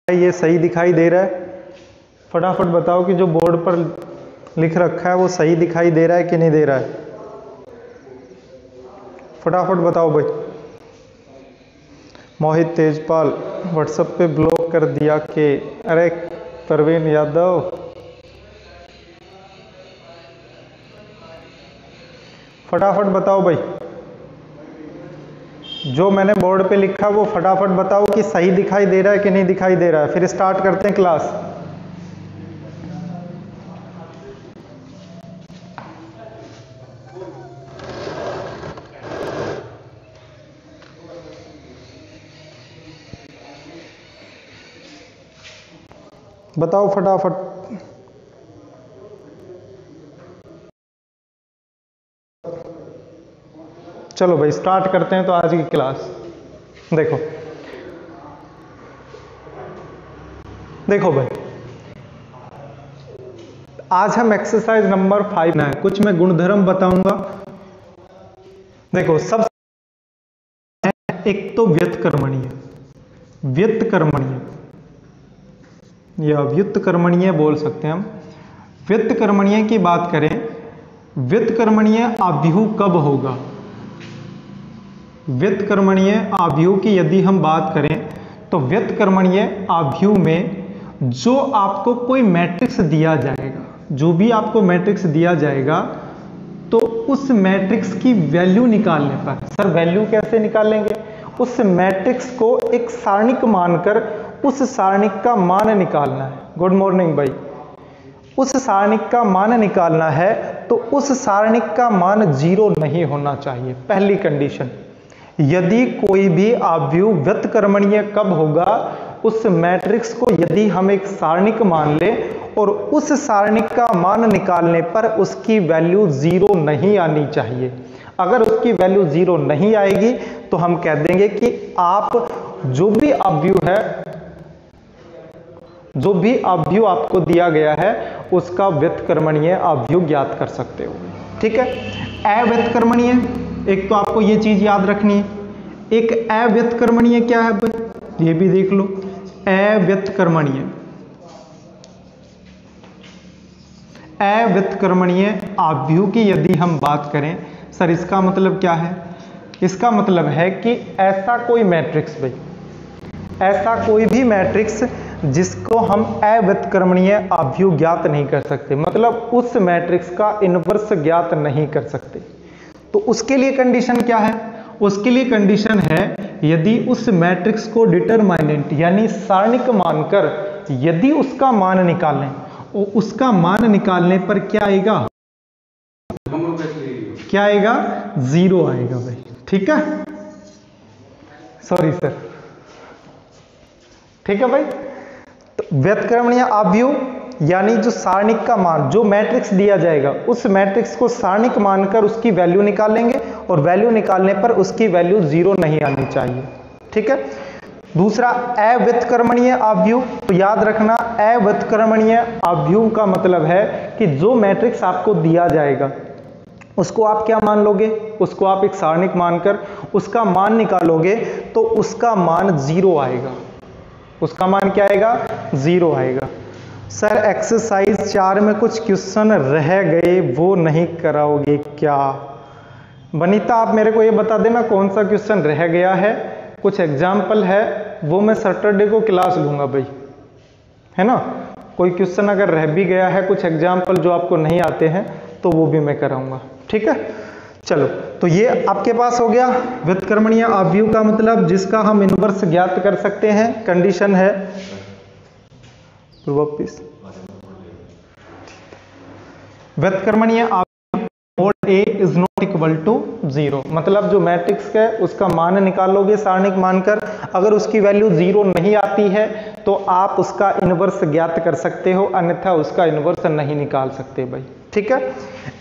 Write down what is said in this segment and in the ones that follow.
ये सही दिखाई दे रहा है? फटाफट बताओ कि जो बोर्ड पर लिख रखा है वो सही दिखाई दे रहा है कि नहीं दे रहा है? फटाफट बताओ भाई। मोहित तेजपाल व्हाट्सएप पे ब्लॉक कर दिया कि अरे परवीन यादव, फटाफट बताओ भाई। जो मैंने बोर्ड पे लिखा वो फटाफट बताओ कि सही दिखाई दे रहा है कि नहीं दिखाई दे रहा है, फिर स्टार्ट करते हैं क्लास। बताओ फटाफट। चलो भाई स्टार्ट करते हैं तो आज की क्लास। देखो देखो भाई, आज हम एक्सरसाइज नंबर 5 ना है, कुछ मैं गुणधर्म बताऊंगा। देखो सब एक तो व्युत्कर्मणीय, व्युत्कर्मणीय या व्युत्कर्मणीय बोल सकते हैं हम। व्युत्कर्मणीय की बात करें, व्युत्कर्मणीय आव्यूह कब होगा? व्युत्कर्मणीय आव्यूह की यदि हम बात करें तो व्युत्कर्मणीय आव्यूह में जो आपको कोई मैट्रिक्स दिया जाएगा, जो भी आपको मैट्रिक्स दिया जाएगा, तो उस मैट्रिक्स की वैल्यू निकालने पर, सर वैल्यू कैसे निकालेंगे? उस मैट्रिक्स को एक सारणिक मानकर उस सारणिक का मान निकालना है। गुड मॉर्निंग भाई। उस सारणिक का मान निकालना है तो उस सारणिक का मान 0 नहीं होना चाहिए, पहली कंडीशन। यदि कोई भी आव्यूह व्युत्कर्मणीय कब होगा? उस मैट्रिक्स को यदि हम एक सारणिक मान ले और उस सारणिक का मान निकालने पर उसकी वैल्यू 0 नहीं आनी चाहिए। अगर उसकी वैल्यू 0 नहीं आएगी तो हम कह देंगे कि आप जो भी आव्यूह है, जो भी आव्यूह आपको दिया गया है उसका व्युत्कर्मणीय आव्यूह ज्ञात कर सकते हो। ठीक है। अव्युत्कर्मणीय, एक तो आपको ये चीज याद रखनी है। एक अव्युत्कर्मणीय क्या है भाई, ये भी देख लो। अव्युत्कर्मणीय, अव्युत्कर्मणीय आव्यूह की यदि हम बात करें, सर इसका मतलब क्या है? इसका मतलब है कि ऐसा कोई मैट्रिक्स भाई, ऐसा कोई भी मैट्रिक्स जिसको हम अव्युत्कर्मणीय आव्यूह ज्ञात नहीं कर सकते, मतलब उस मैट्रिक्स का इनवर्स ज्ञात नहीं कर सकते। तो उसके लिए कंडीशन क्या है? उसके लिए कंडीशन है यदि उस मैट्रिक्स को डिटरमिनेंट यानी सारणिक मानकर यदि उसका मान निकालें, और उसका मान निकालने पर क्या आएगा? क्या आएगा? 0 आएगा भाई। ठीक है, सॉरी सर। ठीक है भाई। तो व्युत्कर्मणीय आव्यूह यानी जो सारणिक का मान, जो मैट्रिक्स दिया जाएगा उस मैट्रिक्स को सारणिक मानकर उसकी वैल्यू निकालेंगे और वैल्यू निकालने पर उसकी वैल्यू 0 नहीं आनी चाहिए। ठीक है। दूसरा अव्युत्कर्मणीय आव्यूह, तो याद रखना अव्युत्कर्मणीय आव्यूह का मतलब है कि जो मैट्रिक्स आपको दिया जाएगा उसको आप क्या मान लोगे? उसको आप एक सारणिक मानकर उसका मान निकालोगे तो उसका मान 0 आएगा। उसका मान क्या आएगा? 0 आएगा। सर एक्सरसाइज 4 में कुछ क्वेश्चन रह गए, वो नहीं कराओगे क्या? वनिता आप मेरे को ये बता देना कौन सा क्वेश्चन रह गया है। कुछ एग्जाम्पल है, वो मैं सैटरडे को क्लास लूंगा भाई, है ना। कोई क्वेश्चन अगर रह भी गया है, कुछ एग्जाम्पल जो आपको नहीं आते हैं, तो वो भी मैं कराऊंगा। ठीक है। चलो, तो ये आपके पास हो गया व्युत्कर्मणीय आव्यूह का मतलब जिसका हम इनवर्स ज्ञात कर सकते हैं। कंडीशन है व्युत्कर्मणीय mode A is not equal to 0, मतलब जो मैट्रिक्स है उसका मान निकालोगे सारणिक मानकर, अगर उसकी वैल्यू 0 नहीं आती है तो आप उसका इनवर्स ज्ञात कर सकते हो, अन्यथा उसका इनवर्स नहीं निकाल सकते भाई। ठीक है।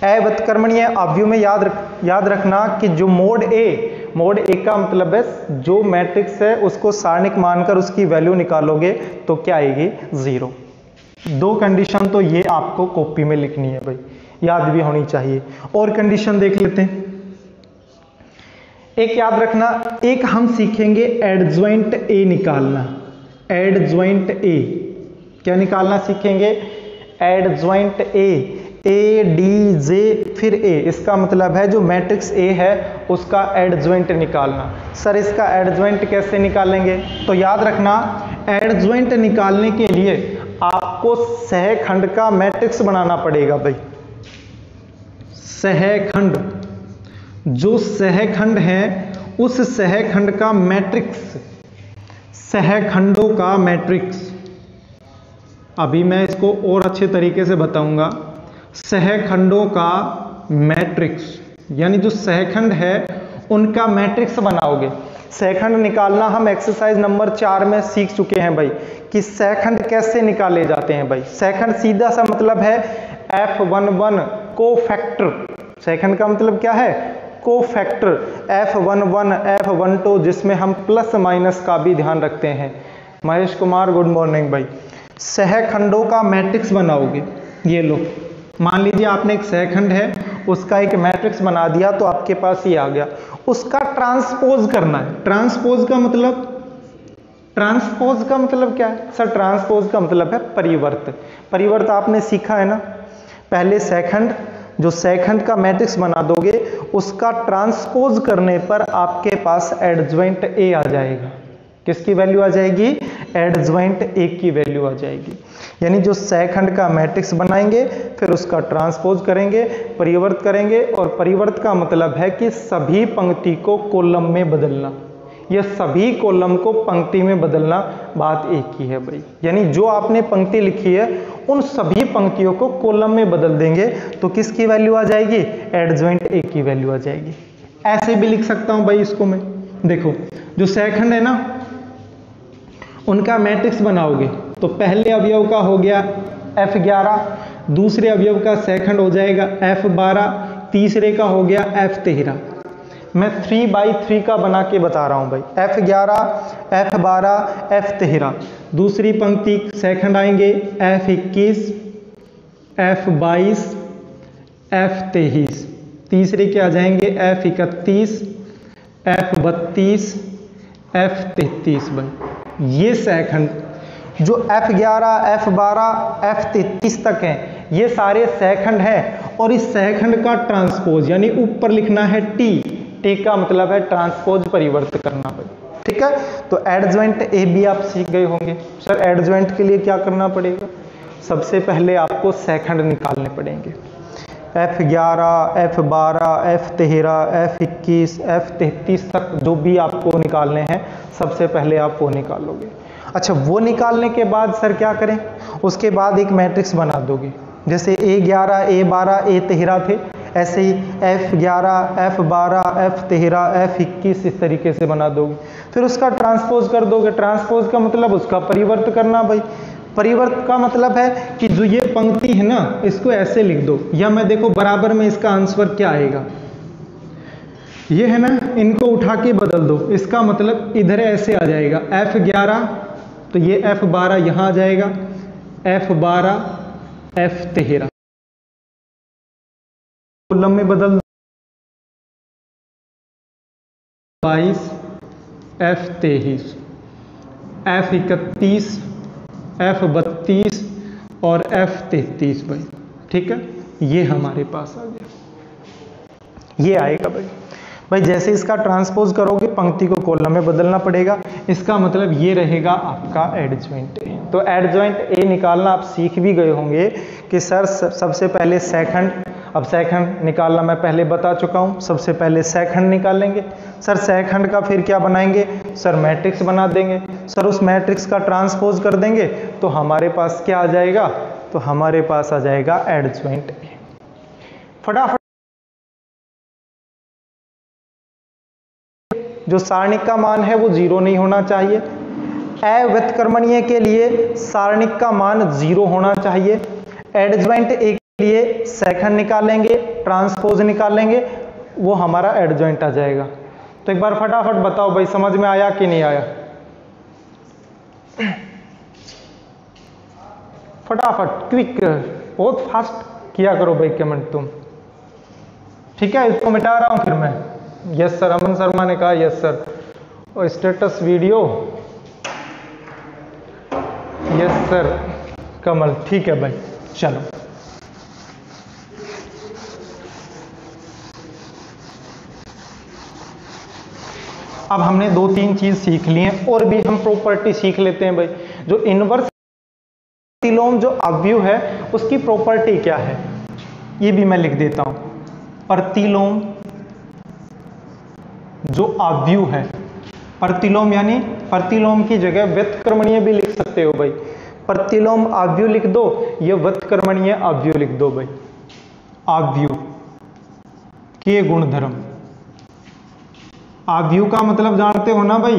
अव्युत्कर्मणीय आव्यूह में याद रखना कि जो मोड A का मतलब है जो मैट्रिक्स है उसको सारणिक मानकर उसकी वैल्यू निकालोगे तो क्या आएगी? 0। 2 कंडीशन तो ये आपको कॉपी में लिखनी है भाई, याद भी होनी चाहिए। और कंडीशन देख लेते हैं। एक याद रखना, एक हम सीखेंगे एडजॉइंट A निकालना। एडज्वाइंट ए, क्या निकालना सीखेंगे? एडज्वाइंट ए डी जे फिर ए, इसका मतलब है जो मैट्रिक्स ए है उसका एडज्वाइंट निकालना। सर इसका एडज्वाइंट कैसे निकालेंगे? तो याद रखना, एडज्वाइंट निकालने के लिए आपको सहखंड का मैट्रिक्स बनाना पड़ेगा भाई। सहखंड, जो सहखंड है उस सहखंड का मैट्रिक्स, सहखंडों का मैट्रिक्स, अभी मैं इसको और अच्छे तरीके से बताऊंगा। सहखंडों का मैट्रिक्स यानी जो सहखंड है उनका मैट्रिक्स बनाओगे। सहखंड निकालना हम एक्सरसाइज नंबर 4 में सीख चुके हैं भाई कि सहखंड कैसे निकाले जाते हैं भाई। सहखंड सीधा सा मतलब है F11 कोफैक्टर। सहखंड का मतलब क्या है? कोफैक्टर। F11 F12 जिसमें हम प्लस माइनस का भी ध्यान रखते हैं। महेश कुमार गुड मॉर्निंग भाई। सहखंडों का मैट्रिक्स बनाओगे। ये लो, मान लीजिए आपने एक सहखंड है उसका एक मैट्रिक्स बना दिया तो आपके पास ये आ गया। उसका ट्रांसपोज करना है। ट्रांसपोज का मतलब क्या है? सर ट्रांसपोज का मतलब है परिवर्त। परिवर्त आपने सीखा है ना, पहले सहखंड, जो सहखंड का मैट्रिक्स बना दोगे उसका ट्रांसपोज करने पर आपके पास एडज्वाइंट ए आ जाएगा। किसकी वैल्यू आ जाएगी? एडज्वाइंट ए की वैल्यू आ जाएगी। यानी जो सहखंड का मैट्रिक्स बनाएंगे फिर उसका ट्रांसपोज करेंगे, परिवर्त करेंगे, और परिवर्त का मतलब है कि सभी पंक्ति को कॉलम में बदलना, या सभी कॉलम को पंक्ति में बदलना, बात एक ही है भाई। यानी जो आपने पंक्ति लिखी है उन सभी पंक्तियों को कॉलम में बदल देंगे तो किसकी वैल्यू आ जाएगी? एडज्वाइंट ए की वैल्यू आ जाएगी। ऐसे भी लिख सकता हूं भाई इसको मैं। देखो, जो सहखंड है ना उनका मैट्रिक्स बनाओगे तो पहले अवयव का हो गया F11, दूसरे अवयव का सहखंड हो जाएगा F12, तीसरे का हो गया F13। मैं 3/3 का बना के बता रहा हूं भाई। F11 F12 F13, दूसरी पंक्ति सहखंड आएंगे F21 F22 F23, तीसरे के आ जाएंगे F31 F32 F33 भाई। ये सहखंड जो F11 F12 F33 तक हैं ये सारे सहखंड हैं, और इस सहखंड का ट्रांसपोज यानी ऊपर लिखना है टी का मतलब है ट्रांसपोज, परिवर्त करना भाई। ठीक है, तो एडज्वाइंट ए भी आप सीख गए होंगे। सर एडज्वाइंट के लिए क्या करना पड़ेगा? सबसे पहले आपको सहखंड निकालने पड़ेंगे। F11 F12 F13 F21 F33 तक जो भी आपको निकालने हैं सबसे पहले आप वो निकालोगे। अच्छा, वो निकालने के बाद सर क्या करें? उसके बाद एक मैट्रिक्स बना दोगे। जैसे A11 A12 A13 थे, ऐसे ही F11 F12 F13 F21 इस तरीके से बना दोगे। फिर उसका ट्रांसपोज कर दोगे। ट्रांसपोज का मतलब उसका परिवर्त करना भाई। परिवर्त का मतलब है कि जो ये पंक्ति है ना इसको ऐसे लिख दो, या मैं देखो बराबर में इसका आंसर क्या आएगा, ये है ना, इनको उठा के बदल दो। इसका मतलब इधर ऐसे आ जाएगा F11 तो ये F12 यहां आ जाएगा, F12 F13 कॉलम में बदल 22 F23 F31 F32 और F33 भाई। ठीक है, ये हमारे पास आ गया, ये आएगा भाई। जैसे इसका ट्रांसपोज करोगे पंक्ति को कॉलम में बदलना पड़ेगा। इसका मतलब ये रहेगा आपका एडज्वाइंट ए। तो एडज्वाइंट ए निकालना आप सीख भी गए होंगे कि सर सबसे पहले सहखंड, अब सहखंड निकालना मैं पहले बता चुका हूं। सबसे पहले सहखंड निकालेंगे। सर सहखंड का फिर क्या बनाएंगे? सर मैट्रिक्स बना देंगे। सर उस मैट्रिक्स का ट्रांसपोज कर देंगे तो हमारे पास क्या आ जाएगा? तो हमारे पास आ जाएगा एडज्वाइंट ए। फटाफट जो सारणिक का मान है वो 0 नहीं होना चाहिए। अव्युत्क्रमणीय के लिए सारणिक का मान 0 होना चाहिए। एडज्वाइंट ए के लिए सहखंड निकालेंगे, ट्रांसपोज निकालेंगे, वो हमारा एडज्वाइंट आ जाएगा। तो एक बार फटाफट बताओ भाई, समझ में आया कि नहीं आया? फटाफट क्विक, बहुत फास्ट किया करो भाई कमेंट तुम। ठीक है, इसको मिटा रहा हूं फिर मैं। यस सर, अमन शर्मा ने कहा यस सर। और स्टेटस वीडियो यस सर कमल, ठीक है भाई। चलो अब हमने 2-3 चीज सीख ली हैं और भी हम प्रॉपर्टी सीख लेते हैं भाई। जो इनवर्स प्रतिलोम जो अवयव है उसकी प्रॉपर्टी क्या है, ये भी मैं लिख देता हूं। प्रतिलोम जो अवयव है, प्रतिलोम यानी प्रतिलोम की जगह व्युत्क्रमणीय भी लिख सकते हो भाई। प्रतिलोम अवयव लिख दो, ये व्युत्क्रमणीय अवयव लिख दो भाई। अवयव के गुणधर्म, अवयव का मतलब जानते हो ना भाई,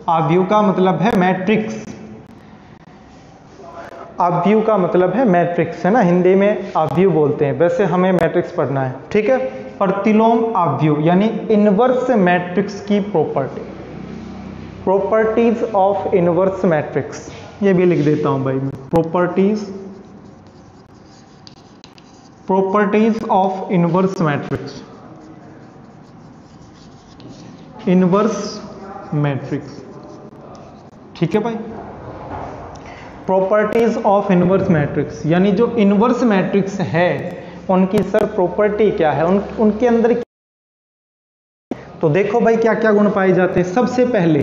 अवयव का मतलब है मैट्रिक्स। अवयव का मतलब है मैट्रिक्स, है ना, हिंदी में अवयव बोलते हैं, वैसे हमें मैट्रिक्स पढ़ना है, ठीक है। प्रतिलोम अवयव यानी इनवर्स मैट्रिक्स की property, properties of inverse matrix, ये भी लिख देता हूं भाई मैं। Properties of inverse matrix, inverse matrix, ठीक है भाई। प्रॉपर्टीज ऑफ इनवर्स मैट्रिक्स यानी जो इनवर्स मैट्रिक्स है उनकी सर प्रॉपर्टी क्या है, उनके अंदर तो देखो भाई क्या क्या गुण पाए जाते हैं। सबसे पहले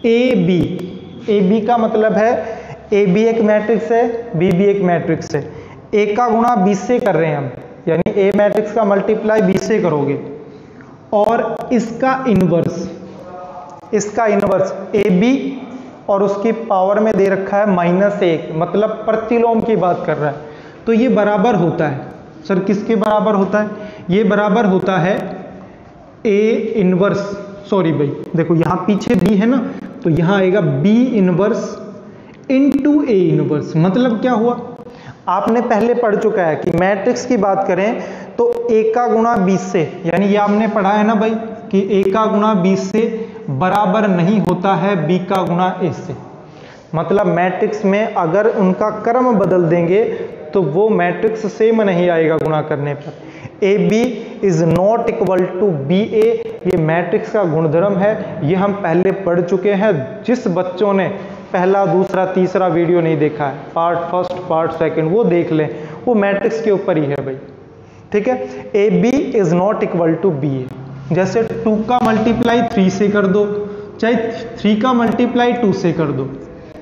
ए बी का मतलब है ए बी एक मैट्रिक्स है, बी भी एक मैट्रिक्स है। ए का गुणा बी से कर रहे हैं हम, यानी ए मैट्रिक्स का मल्टीप्लाई बी से करोगे, और इसका इनवर्स ए बी और उसकी पावर में दे रखा है -1, मतलब प्रतिलोम की बात कर रहा है। तो ये बराबर होता है सर, किसके बराबर होता है, ये बराबर होता है ए इनवर्स, सॉरी भाई देखो यहां पीछे बी है ना, तो यहां आएगा B inverse into A inverse. मतलब क्या हुआ, आपने पहले पढ़ चुका है कि मैट्रिक्स की बात करें तो ए का गुणा 20 से, यानी ये आपने पढ़ा है ना भाई कि ए का गुणा 20 से बराबर नहीं होता है बी का गुणा ए से। मतलब मैट्रिक्स में अगर उनका क्रम बदल देंगे तो वो मैट्रिक्स सेम नहीं आएगा गुणा करने पर। A B is not equal to B A, ये मैट्रिक्स का गुणधर्म है, ये हम पहले पढ़ चुके हैं। जिस बच्चों ने पहला दूसरा तीसरा वीडियो नहीं देखा है, पार्ट फर्स्ट पार्ट सेकंड, वो देख लें, वो मैट्रिक्स के ऊपर ही है भाई, ठीक है। A B is not equal to B A, जैसे 2 का मल्टीप्लाई 3 से कर दो, चाहे 3 का मल्टीप्लाई 2 से कर दो,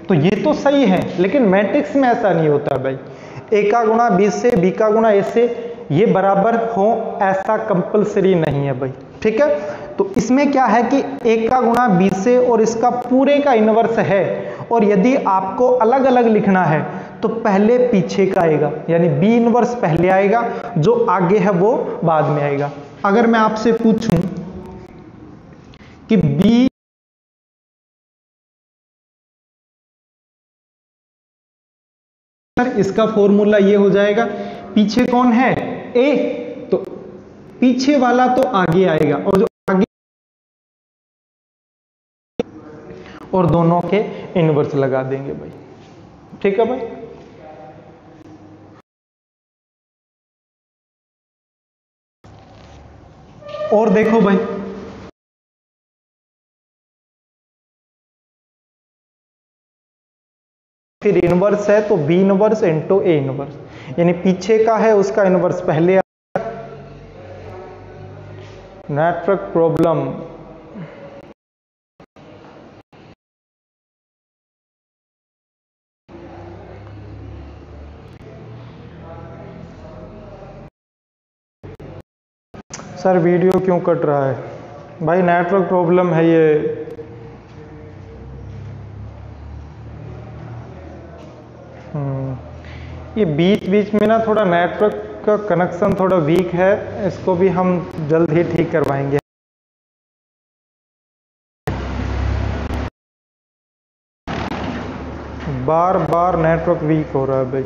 तो ये तो सही है, लेकिन मैट्रिक्स में ऐसा नहीं होता भाई। ए का गुणा बी से, बी का गुणा ए से, ये बराबर हो ऐसा कंपलसरी नहीं है भाई, ठीक है। तो इसमें क्या है कि ए का गुणा बी से और इसका पूरे का इनवर्स है, और यदि आपको अलग अलग लिखना है तो पहले पीछे का आएगा, यानी बी इनवर्स पहले आएगा, जो आगे है वो बाद में आएगा। अगर मैं आपसे पूछूं कि बी इसका फॉर्मूला ये हो जाएगा, पीछे कौन है ए, तो पीछे वाला तो आगे आएगा, और जो आगे और दोनों के इनवर्स लगा देंगे भाई, ठीक है भाई। और देखो भाई फिर इनवर्स है तो B inverse into A inverse, यानी पीछे का है उसका इनवर्स पहले। नेटवर्क प्रॉब्लम, सर वीडियो क्यों कट रहा है भाई, नेटवर्क प्रॉब्लम है ये। ये बीच बीच में ना थोड़ा नेटवर्क का कनेक्शन थोड़ा वीक है, इसको भी हम जल्द ही ठीक करवाएंगे। बार बार नेटवर्क वीक हो रहा है भाई।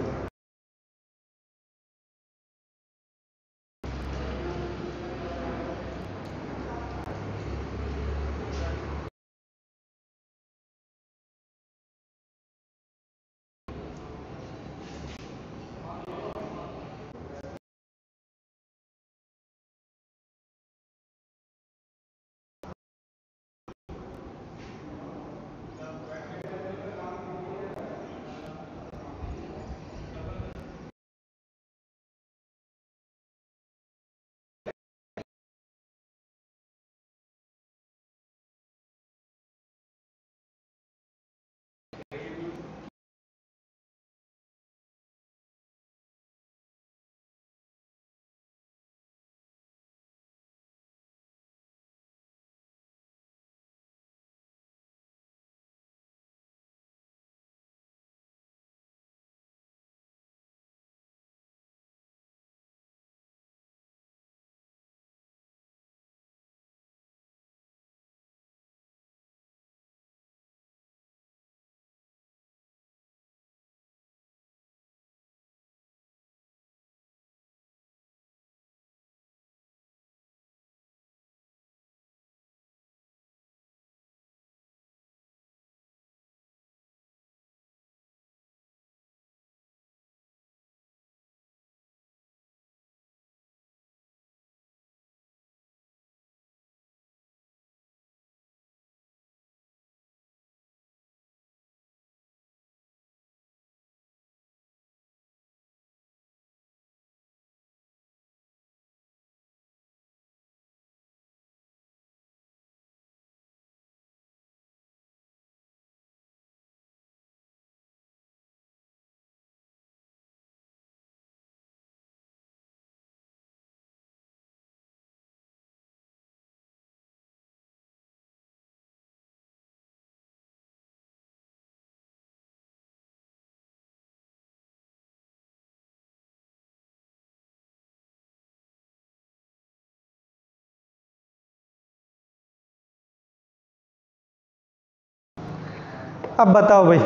अब बताओ भाई,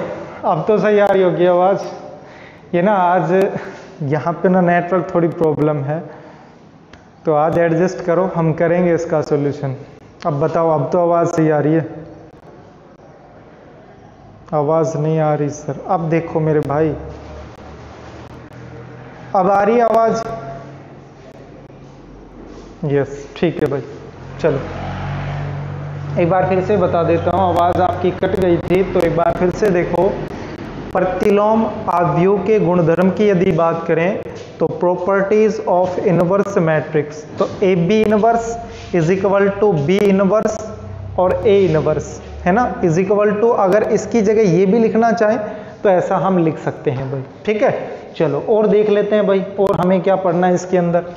अब तो सही आ रही होगी आवाज़। ये ना आज यहाँ पे ना नेटवर्क थोड़ी प्रॉब्लम है, तो आज एडजस्ट करो, हम करेंगे इसका सॉल्यूशन। अब बताओ, अब तो आवाज़ सही आ रही है? आवाज़ नहीं आ रही सर। अब देखो मेरे भाई, अब आ रही है आवाज़? यस, ठीक है भाई। चलो एक बार फिर से बता देता हूँ, आवाज़ आपकी कट गई थी तो एक बार फिर से देखो। प्रतिलोम आव्यूह के गुणधर्म की यदि बात करें तो प्रॉपर्टीज ऑफ इनवर्स मैट्रिक्स, तो A B inverse is equal to B inverse और ए इनवर्स, है ना, इज इक्वल टू, अगर इसकी जगह ये भी लिखना चाहें तो ऐसा हम लिख सकते हैं भाई। ठीक है, चलो और देख लेते हैं भाई, और हमें क्या पढ़ना है इसके अंदर।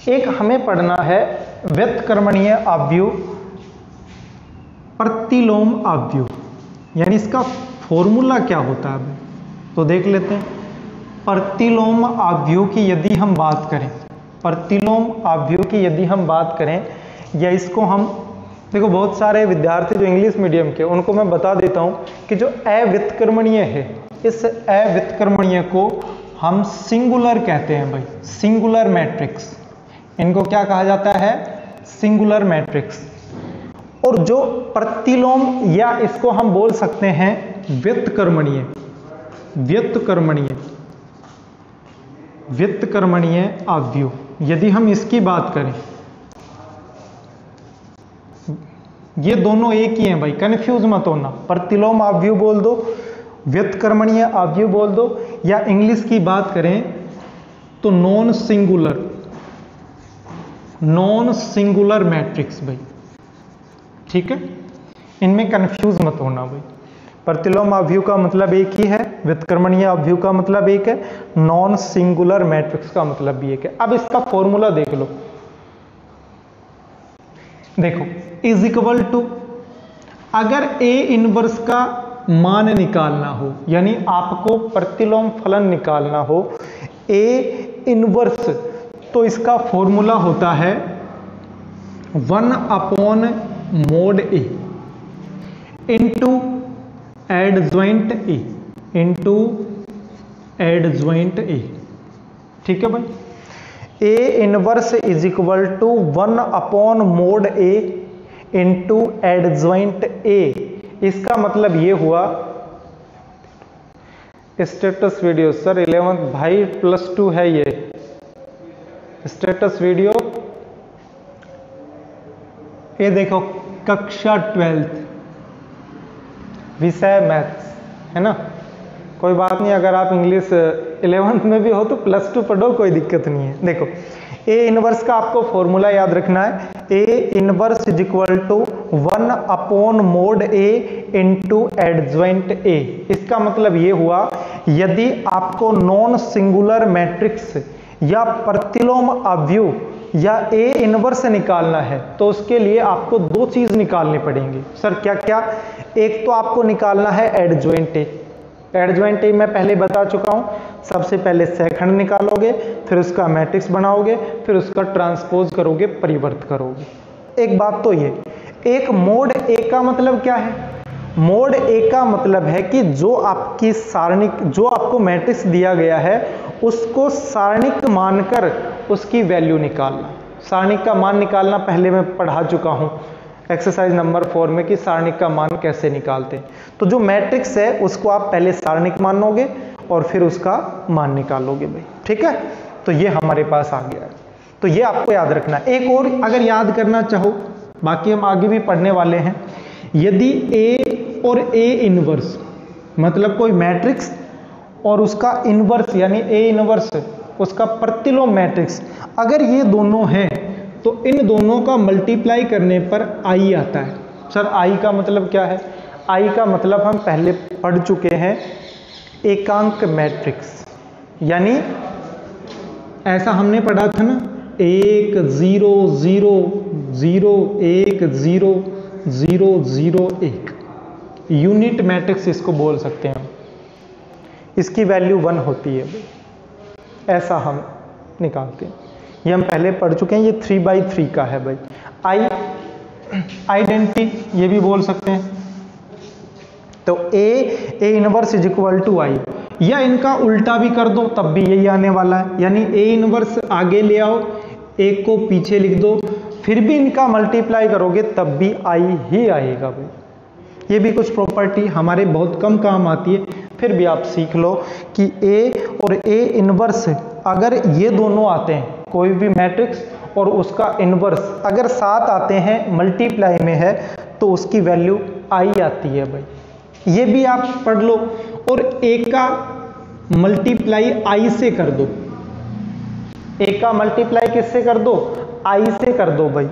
एक हमें पढ़ना है व्युत्क्रमणीय आव्यूह, प्रतिलोम आव्यूह, यानी इसका फॉर्मूला क्या होता है तो देख लेते हैं। प्रतिलोम आव्यूह की यदि हम बात करें, प्रतिलोम आव्यूह की यदि हम बात करें, या इसको हम देखो, बहुत सारे विद्यार्थी जो इंग्लिश मीडियम के, उनको मैं बता देता हूं कि जो अव्युत्क्रमणीय है, इस अव्युत्क्रमणीय को हम सिंगुलर कहते हैं भाई, सिंगुलर मैट्रिक्स। इनको क्या कहा जाता है? Singular matrix. और जो प्रतिलोम, या इसको हम बोल सकते हैं व्युत्क्रमणीय, व्युत्क्रमणीय, व्युत्क्रमणीय आव्यूह, यदि हम इसकी बात करें, ये दोनों एक ही हैं भाई, कंफ्यूज मत होना। प्रतिलोम आव्यूह बोल दो, व्युत्क्रमणीय आव्यूह बोल दो, या इंग्लिश की बात करें तो non singular, non singular matrix भाई। ठीक है, इनमें कंफ्यूज मत होना भाई। प्रतिलोम आव्यूह का मतलब एक ही है, व्युत्क्रमणीय आव्यूह का मतलब एक है, नॉन सिंगुलर मैट्रिक्स का मतलब भी एक है। अब इसका फॉर्मूला देख लो, देखो, इज इक्वल टू, अगर ए इनवर्स का मान निकालना हो, यानी आपको प्रतिलोम फलन निकालना हो ए इनवर्स, तो इसका फॉर्मूला होता है 1 mod A into adjoint A, into adjoint A. ठीक है भाई, A inverse is equal to 1 mod A into adjoint A. इसका मतलब ये हुआ, स्टेटस वीडियो सर 11th भाई, +2 है ये स्टेटस वीडियो। ये देखो, कक्षा 12th, विषय मैथ्स, है ना। कोई बात नहीं, अगर आप इंग्लिश 11th में भी हो तो +2 पढ़ो, कोई दिक्कत नहीं है। देखो, ए इनवर्स का आपको फॉर्मूला याद रखना है, A inverse is equal to 1 mod A into adjoint A. इसका मतलब ये हुआ, यदि आपको नॉन सिंगुलर मैट्रिक्स या प्रतिलोम आव्यूह या ए इनवर्स निकालना है तो उसके लिए आपको दो चीज निकालनी पड़ेंगी। सर क्या क्या? एक तो आपको निकालना है एडज्वाइंट ए। एडज्वाइंट ए मैं पहले बता चुका हूं, सबसे पहले सेकंड निकालोगे, फिर उसका मैट्रिक्स बनाओगे, फिर उसका ट्रांसपोज करोगे, परिवर्त करोगे। एक बात तो ये, एक मोड ए का मतलब क्या है? मोड ए का मतलब है कि जो आपकी सारणिक, जो आपको मैट्रिक्स दिया गया है उसको सारणिक मानकर उसकी वैल्यू निकालना। सारणिक का मान निकालना पहले मैं पढ़ा चुका हूं एक्सरसाइज नंबर 4 में कि सारणिक का मान कैसे निकालते हैं। तो जो मैट्रिक्स है उसको आप पहले सारणिक मानोगे और फिर उसका मान निकालोगे भाई। ठीक है, तो ये हमारे पास आ गया है, तो ये आपको याद रखना है। एक और अगर याद करना चाहो, बाकी हम आगे भी पढ़ने वाले हैं, यदि ए और ए इनवर्स, मतलब कोई मैट्रिक्स और उसका इनवर्स यानी ए इनवर्स, उसका प्रतिलोम मैट्रिक्स, अगर ये दोनों हैं तो इन दोनों का मल्टीप्लाई करने पर आई आता है। सर आई का मतलब क्या है? आई का मतलब हम पहले पढ़ चुके हैं, एकांक मैट्रिक्स, यानी ऐसा हमने पढ़ा था ना, 1 0 0 0 1 0 0 0 1, यूनिट मैट्रिक्स इसको बोल सकते हैं हम। इसकी वैल्यू 1 होती है, ऐसा हम निकालते हैं। ये हम पहले पढ़ चुके हैं, ये 3/3 का है भाई। आई आइडेंटिटी ये भी बोल सकते हैं, तो A inverse is equal to I, या इनका उल्टा भी कर दो तब भी यही आने वाला है, यानी ए इनवर्स आगे ले आओ, एक को पीछे लिख दो, फिर भी इनका मल्टीप्लाई करोगे तब भी आई ही आएगा भाई। ये भी कुछ प्रॉपर्टी हमारे बहुत कम काम आती है, फिर भी आप सीख लो कि ए और ए इनवर्स अगर ये दोनों आते हैं, कोई भी मैट्रिक्स और उसका इनवर्स अगर साथ आते हैं, मल्टीप्लाई में है, तो उसकी वैल्यू आई आती है भाई। ये भी आप पढ़ लो। और ए का मल्टीप्लाई आई से कर दो, ए का मल्टीप्लाई किससे कर दो, आई से कर दो भाई।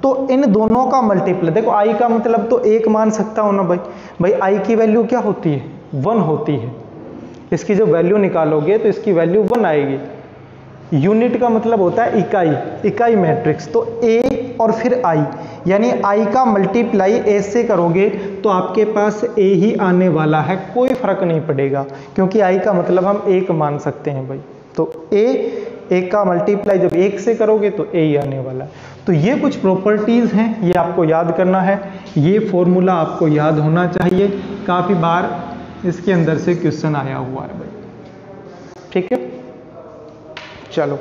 तो इन दोनों का मल्टीप्लाई, देखो आई का मतलब तो एक मान सकता हूं ना भाई, भाई आई की वैल्यू क्या होती है, 1 होती है। इसकी जब वैल्यू निकालोगे तो इसकी वैल्यू 1 आएगी। यूनिट का मतलब होता है इकाई, इकाई मैट्रिक्स। तो ए और फिर आई, यानी आई का मल्टीप्लाई ए से करोगे तो आपके पास ए ही आने वाला है, कोई फर्क नहीं पड़ेगा, क्योंकि आई का मतलब हम एक मान सकते हैं भाई। तो ए का मल्टीप्लाई जब एक से करोगे तो ए ही आने वाला है। तो ये कुछ प्रॉपर्टीज हैं, ये आपको याद करना है, ये फॉर्मूला आपको याद होना चाहिए, काफी बार इसके अंदर से क्वेश्चन आया हुआ है भाई। ठीक है, चलो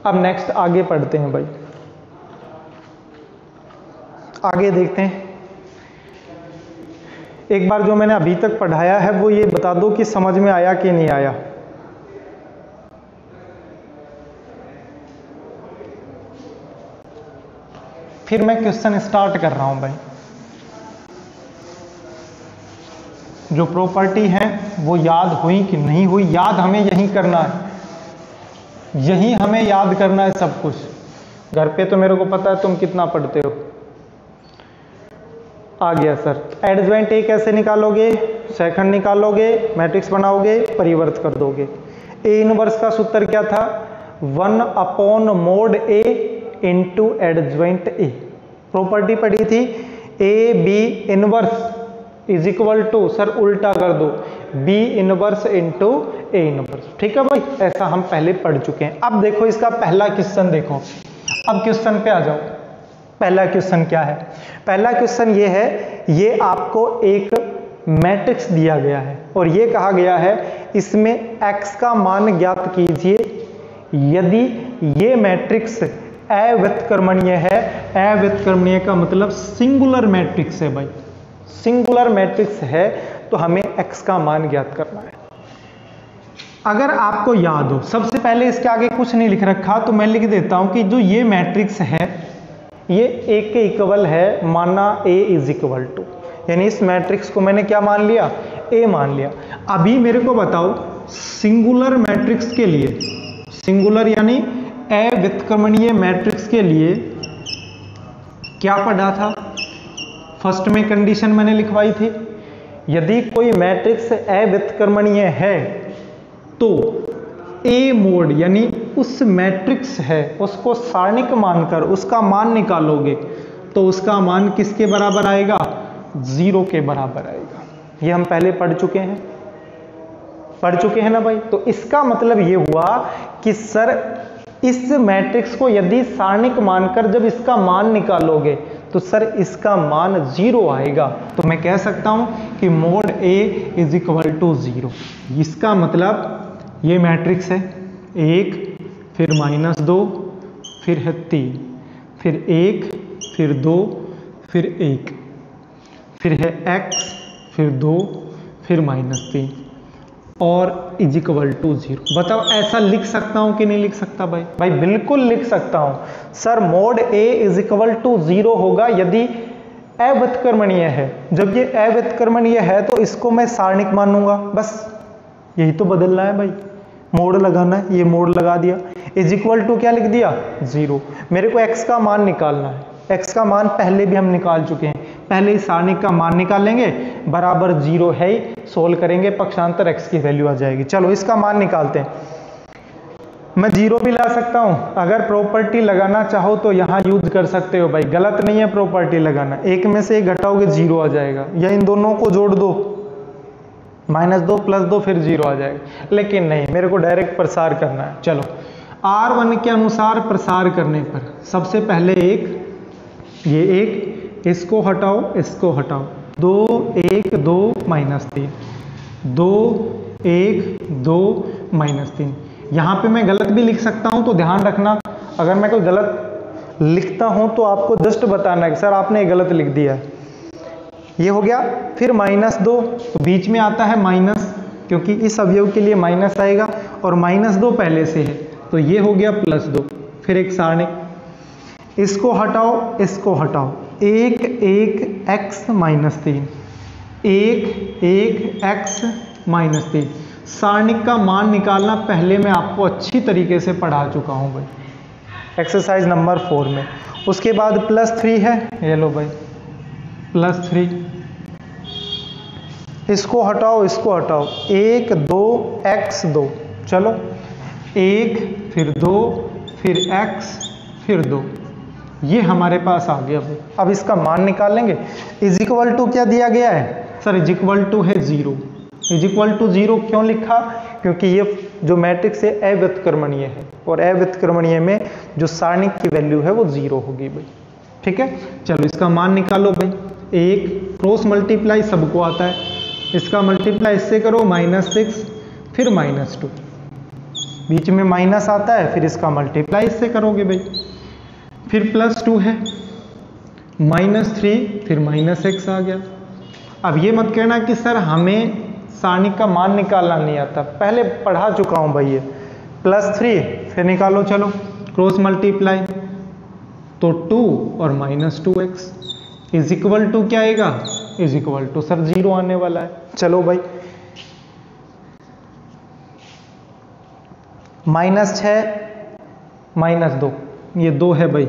अब नेक्स्ट आगे पढ़ते हैं भाई, आगे देखते हैं। एक बार जो मैंने अभी तक पढ़ाया है वो ये बता दो कि समझ में आया कि नहीं आया। फिर मैं क्वेश्चन स्टार्ट कर रहा हूं भाई। जो प्रॉपर्टी है वो याद हुई कि नहीं हुई, याद हमें यही करना है, यही हमें याद करना है सब कुछ। घर पे तो मेरे को पता है तुम कितना पढ़ते हो। आ गया सर, एडजॉइंट ए कैसे निकालोगे, सेकंड निकालोगे, मैट्रिक्स बनाओगे, परिवर्त कर दोगे। ए इनवर्स का सूत्र क्या था, 1/mod A into adjoint A. Property पढ़ी थी, A B inverse is equal to, sir उल्टा कर दो, B inverse into A inverse. ठीक है भाई, ऐसा हम पहले पढ़ चुके हैं। अब देखो इसका पहला क्वेश्चन देखो, अब क्वेश्चन पे आ जाओ। पहला क्वेश्चन क्या है, पहला क्वेश्चन ये है, ये आपको एक मैट्रिक्स दिया गया है और ये कहा गया है इसमें x का मान ज्ञात कीजिए यदि ये मैट्रिक्स अव्युत्क्रमणीय है। अव्युत्क्रमणीय का मतलब सिंगुलर मैट्रिक्स है भाई, सिंगुलर मैट्रिक्स है तो हमें x का मान ज्ञात करना है। अगर आपको याद हो, सबसे पहले इसके आगे कुछ नहीं लिख रखा तो मैं लिख देता हूं कि जो ये मैट्रिक्स है ये A के इक्वल है, माना A इज इक्वल टू, यानी इस मैट्रिक्स को मैंने क्या मान लिया, A मान लिया। अभी मेरे को बताओ सिंगुलर मैट्रिक्स के लिए, सिंगुलर यानी अव्युत्क्रमणीय मैट्रिक्स के लिए क्या पढ़ा था, फर्स्ट में कंडीशन मैंने लिखवाई थी, यदि कोई मैट्रिक्स अव्युत्क्रमणीय है तो ए मोड यानी उस मैट्रिक्स है उसको सारणिक मानकर उसका मान निकालोगे तो उसका मान किसके बराबर आएगा, 0 के बराबर आएगा। ये हम पहले पढ़ चुके हैं ना भाई। तो इसका मतलब ये हुआ कि सर इस मैट्रिक्स को यदि सारणिक मानकर जब इसका मान निकालोगे तो सर इसका मान 0 आएगा। तो मैं कह सकता हूं कि mod A is equal to 0। इसका मतलब ये मैट्रिक्स है 1 फिर -2 फिर है 3 फिर 1 फिर 2 फिर 1 फिर है x फिर 2 फिर -3 और इज इक्वल टू 0। बताओ ऐसा लिख सकता हूं कि नहीं लिख सकता भाई? भाई बिल्कुल लिख सकता हूं। Sir mod A is equal to 0 होगा यदि अव्युत्क्रमणीय है। जब ये अव्युत्क्रमणीय है तो इसको मैं सारणिक मानूंगा, बस यही तो बदलना है भाई, मोड लगाना है, ये मोड लगा दिया। इज इक्वल टू क्या लिख दिया, 0। मेरे को x का मान निकालना है, x का मान पहले भी हम निकाल चुके हैं, पहले ही सारणिक का मान निकालेंगे, बराबर 0 है ही, सोल्व करेंगे, पक्षांतर x की वैल्यू आ जाएगी। चलो इसका मान निकालते हैं। मैं 0 भी ला सकता हूं, अगर प्रॉपर्टी लगाना चाहो तो यहां यूज कर सकते हो भाई, गलत नहीं है प्रॉपर्टी लगाना। एक में से एक घटाओगे 0 आ जाएगा, या इन दोनों को जोड़ दो, -2 + 2 फिर 0 आ जाएगा। लेकिन नहीं, मेरे को डायरेक्ट प्रसार करना है। चलो R1 के अनुसार प्रसार करने पर सबसे पहले ये एक, इसको हटाओ, इसको हटाओ, 2 1 2 -3, 2 1 2 -3। यहाँ पे मैं गलत भी लिख सकता हूँ, तो ध्यान रखना अगर मैं कोई गलत लिखता हूँ तो आपको जस्ट बताना है कि सर आपने गलत लिख दिया है। ये हो गया। फिर -2, तो बीच में आता है माइनस, क्योंकि इस अवयव के लिए माइनस आएगा, और -2 पहले से है, तो ये हो गया +2। फिर एक सारणिक, इसको हटाओ, इसको हटाओ, 1 1 x -3, 1 1 x -3। सारणिक का मान निकालना पहले मैं आपको अच्छी तरीके से पढ़ा चुका हूं भाई, एक्सरसाइज नंबर 4 में। उसके बाद +3 है, ये लो भाई +3, इसको हटाओ, इसको हटाओ, 1 2 x 2, चलो 1 फिर 2 फिर x फिर 2, ये हमारे पास आ गया भाई। अब इसका मान निकाल लेंगे। इज इक्वल टू क्या दिया गया है सर? इज इक्वल टू है 0। इज इक्वल टू 0 क्यों लिखा? क्योंकि ये जो मैट्रिक्स है अव्युत्क्रमणीय है, और अव्युत्क्रमणीय में जो सारणिक की वैल्यू है वो 0 होगी भाई। ठीक है, चलो इसका मान निकालो भाई। 1 क्रॉस मल्टीप्लाई सबको आता है, इसका मल्टीप्लाई इससे करो -6 फिर -2, बीच में माइनस आता है, फिर इसका मल्टीप्लाई इससे करोगे भाई। फिर +2 है, -3 फिर -x आ गया। अब ये मत कहना कि सर हमें सारणिक का मान निकालना नहीं आता, पहले पढ़ा चुका हूं भाई। ये +3 फिर निकालो, चलो क्रॉस मल्टीप्लाई, तो 2 और -2x इज इक्वल टू क्या आएगा? इज इक्वल टू सर 0 आने वाला है। चलो भाई, -6 -2, ये 2 है भाई,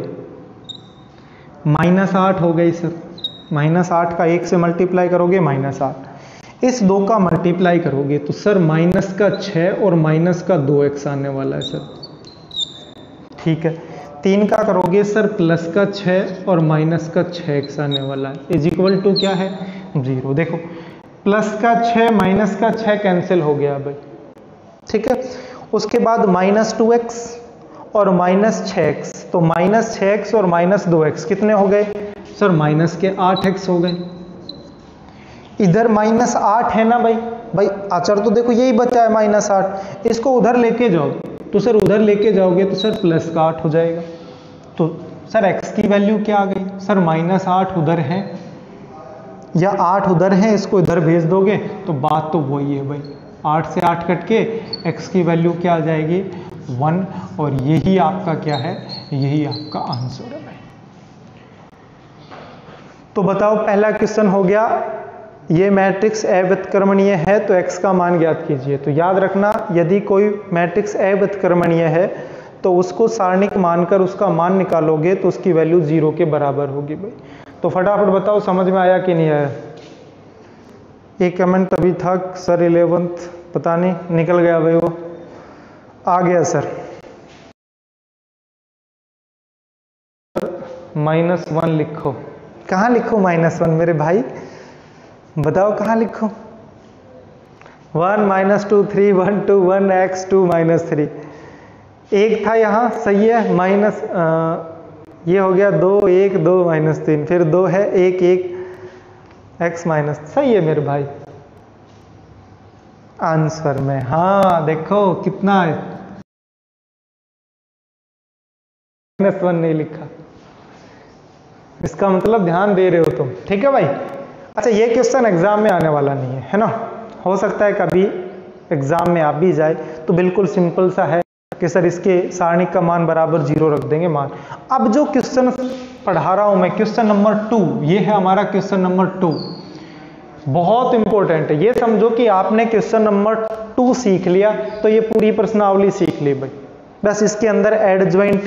-8 हो गई सर। -8 का 1 से मल्टीप्लाई करोगे -8, इस 2 का मल्टीप्लाई करोगे तो सर -6 और -2x आने वाला है सर। ठीक है, 3 का करोगे सर +6 और -6x आने वाला है। इज इक्वल टू क्या है? 0। देखो +6 -6 कैंसिल हो गया भाई। ठीक है, उसके बाद -2x और -6x, तो -6x और -2x कितने हो गए सर? -8x हो गए। इधर -8 है ना भाई, आचर तो देखो यही बचा है -8, इसको उधर लेके जाओ, तो सर उधर लेके जाओगे तो सर +8 हो जाएगा। तो सर x की वैल्यू क्या आ गई सर? -8 उधर है या 8 उधर है, इसको इधर भेज दोगे तो बात तो वही है भाई। 8 से 8 कट के x की वैल्यू क्या आ जाएगी? 1, और यही आपका क्या है? यही आपका आंसर है भाई। तो बताओ, पहला क्वेश्चन हो गया, ये मैट्रिक्स अव्युत्क्रमणीय है तो x का मान ज्ञात कीजिए। तो याद रखना, यदि कोई मैट्रिक्स अव्युत्क्रमणीय है तो उसको सारणिक मानकर उसका मान निकालोगे तो उसकी वैल्यू 0 के बराबर होगी भाई। तो फटाफट बताओ, समझ में आया कि नहीं आया? एक कमेंट तभी था सर 11th पता नहीं निकल गया भाई, वो आ गया सर। -1 लिखो। कहाँ लिखो -1 मेरे भाई? बताओ कहाँ लिखो? 1 -2 3 1 2 1 x 2 -3, एक था यहाँ, सही है। ये हो गया 2 1 2 -3, फिर 2 है 1 1 x माइनस, सही है मेरे भाई आंसर में। हाँ देखो कितना है, -1 नहीं लिखा, इसका मतलब ध्यान दे रहे हो तुम। ठीक है भाई। अच्छा, ये क्वेश्चन एग्जाम में आने वाला नहीं है ना, हो सकता है कभी एग्जाम में आ भी जाए, तो बिल्कुल सिंपल सा है कि सर इसके सारणिक का मान बराबर 0 रख देंगे मान। अब जो क्वेश्चन पढ़ा रहा हूं मैं, क्वेश्चन नंबर 2, ये है हमारा क्वेश्चन नंबर 2, बहुत इंपॉर्टेंट है। ये समझो कि आपने क्वेश्चन नंबर 2 सीख लिया तो ये पूरी प्रश्नावली सीख ली भाई। बस इसके अंदर एडजॉइंट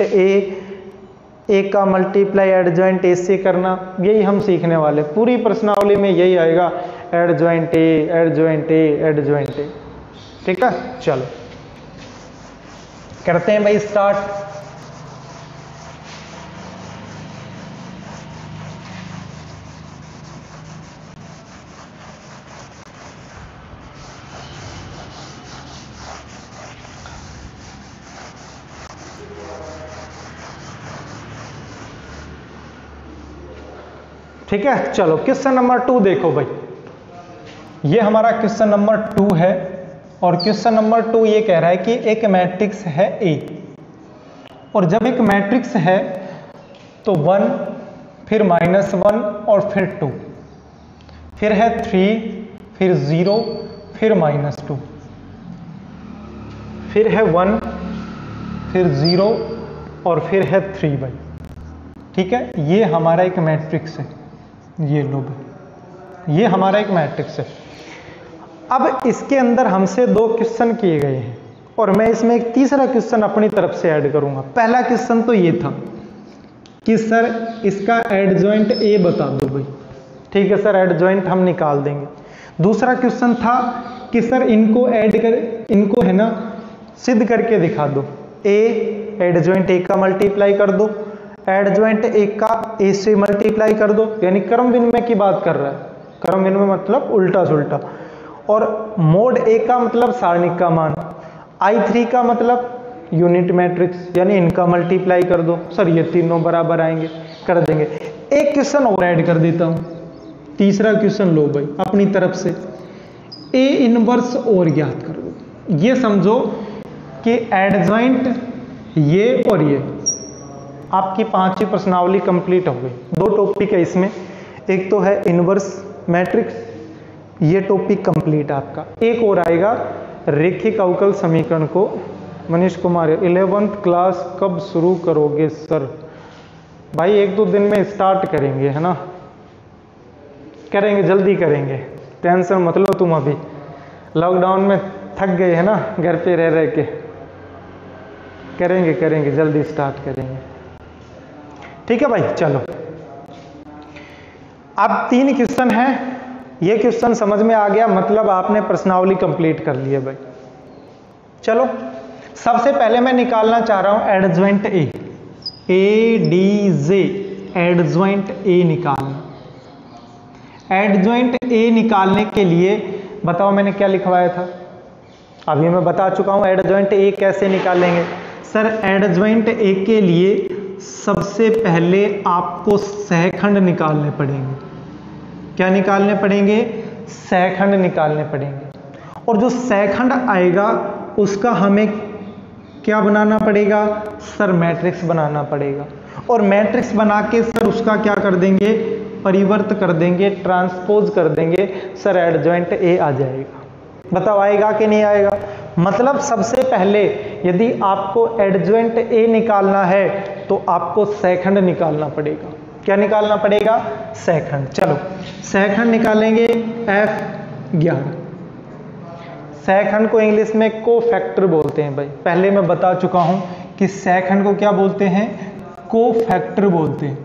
ए का मल्टीप्लाई एडजॉइंट ए से करना, यही हम सीखने वाले। पूरी प्रश्नावली में यही आएगा, adjoint A adjoint A adjoint A. ठीक है, चलो करते हैं भाई स्टार्ट। ठीक है, चलो क्वेश्चन नंबर 2 देखो भाई, ये हमारा क्वेश्चन नंबर 2 है और क्वेश्चन नंबर 2 ये कह रहा है कि एक मैट्रिक्स है ए, और जब एक मैट्रिक्स है तो 1 फिर -1 और फिर 2, फिर है 3 फिर 0 फिर -2, फिर है 1 फिर 0 और फिर है 3 भाई। ठीक है, ये हमारा एक मैट्रिक्स है, ये लो भाई, ये हमारा एक मैट्रिक्स है। अब इसके अंदर हमसे 2 क्वेश्चन किए गए हैं और मैं इसमें एक तीसरा क्वेश्चन अपनी तरफ से ऐड करूंगा। पहला क्वेश्चन तो ये था कि सर इसका एडजॉइंट ए बता दो भाई। ठीक है सर, एडजॉइंट हम निकाल देंगे। दूसरा क्वेश्चन था कि सर इनको इनको है ना सिद्ध करके दिखा दो। ए एडजॉइंट ए का मल्टीप्लाई कर दो, एडजॉइंट ए का ए से मल्टीप्लाई कर दो, यानी क्रम विनिमय की बात कर रहा है। क्रम विनिमय मतलब उल्टा सुल्टा। और मोड ए का मतलब सारणिक का मान, I3 का मतलब यूनिट मैट्रिक्स, यानी इनका मल्टीप्लाई कर दो। सर ये तीनों बराबर आएंगे, कर देंगे। एक क्वेश्चन और ऐड कर देता हूं, तीसरा क्वेश्चन लो भाई अपनी तरफ से, ए इनवर्स और ज्ञात कर दो। ये समझो कि एडजॉइंट ये और ये, आपकी 5वीं प्रश्नावली कंप्लीट हो गई। 2 टॉपिक है इसमें, एक तो है इनवर्स मैट्रिक्स, ये टॉपिक कंप्लीट आपका। एक और आएगा रेखिक अवकल समीकरण को। मनीष कुमार 11th क्लास कब शुरू करोगे सर? भाई 1-2 दिन में स्टार्ट करेंगे, है ना, करेंगे, जल्दी करेंगे, टेंशन मत लो तुम। अभी लॉकडाउन में थक गए है ना, घर पे रह रह के। करेंगे जल्दी स्टार्ट करेंगे। ठीक है भाई, चलो अब 3 क्वेश्चन हैं। ये क्वेश्चन समझ में आ गया, मतलब आपने प्रश्नावली कंप्लीट कर ली है भाई। चलो सबसे पहले मैं निकालना चाह रहा हूं adjoint A, ADJ, adjoint A निकालना। एडजॉइंट ए निकालने के लिए बताओ मैंने क्या लिखवाया था? अभी मैं बता चुका हूं एडजॉइंट ए कैसे निकालेंगे। सर एडजॉइंट ए के लिए सबसे पहले आपको सहखंड निकालने पड़ेंगे। क्या निकालने पड़ेंगे? सहखंड निकालने पड़ेंगे। और जो सहखंड आएगा उसका हमें क्या बनाना पड़ेगा? सर मैट्रिक्स बनाना पड़ेगा। और मैट्रिक्स बना के सर उसका क्या कर देंगे? परिवर्त कर देंगे, ट्रांसपोज कर देंगे। सर एडजॉइंट ए आ जाएगा। बताओ आएगा कि नहीं आएगा? मतलब सबसे पहले यदि आपको एडजॉइंट ए निकालना है तो आपको सहखंड निकालना पड़ेगा। क्या निकालना पड़ेगा? सहखंड। चलो सहखंड निकालेंगे F11। सहखंड को इंग्लिश में कोफैक्टर बोलते हैं भाई। पहले मैं बता चुका हूं कि सहखंड को क्या बोलते हैं? कोफैक्टर बोलते हैं।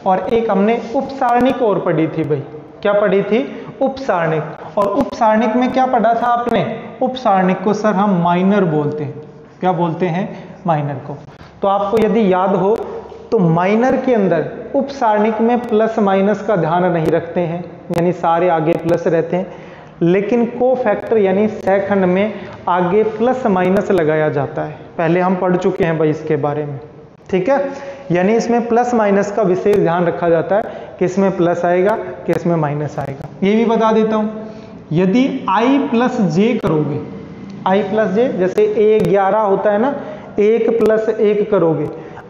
और एक हमने उपसारणिक और पढ़ी थी भाई। क्या पढ़ी थी? उपसारणिक। और उपसारणिक में क्या पढ़ा था आपने? उपसारणिक को सर हम माइनर बोलते हैं। क्या बोलते हैं? माइनर को। तो आपको यदि याद हो तो माइनर के अंदर उपसारणिक में प्लस माइनस का ध्यान नहीं रखते हैं, यानी सारे आगे प्लस रहते हैं, लेकिन कोफैक्टर यानी सहखंड में आगे प्लस माइनस लगाया जाता है। पहले हम पढ़ चुके हैं भाई इसके बारे में। ठीक है, यानी इसमें प्लस माइनस का विशेष ध्यान रखा जाता है कि इसमें प्लस आएगा कि इसमें माइनस आएगा। ये भी बता देता हूं, यदि I + J करोगे, I + J जैसे A11 होता है ना, 1 + 1 करोगे,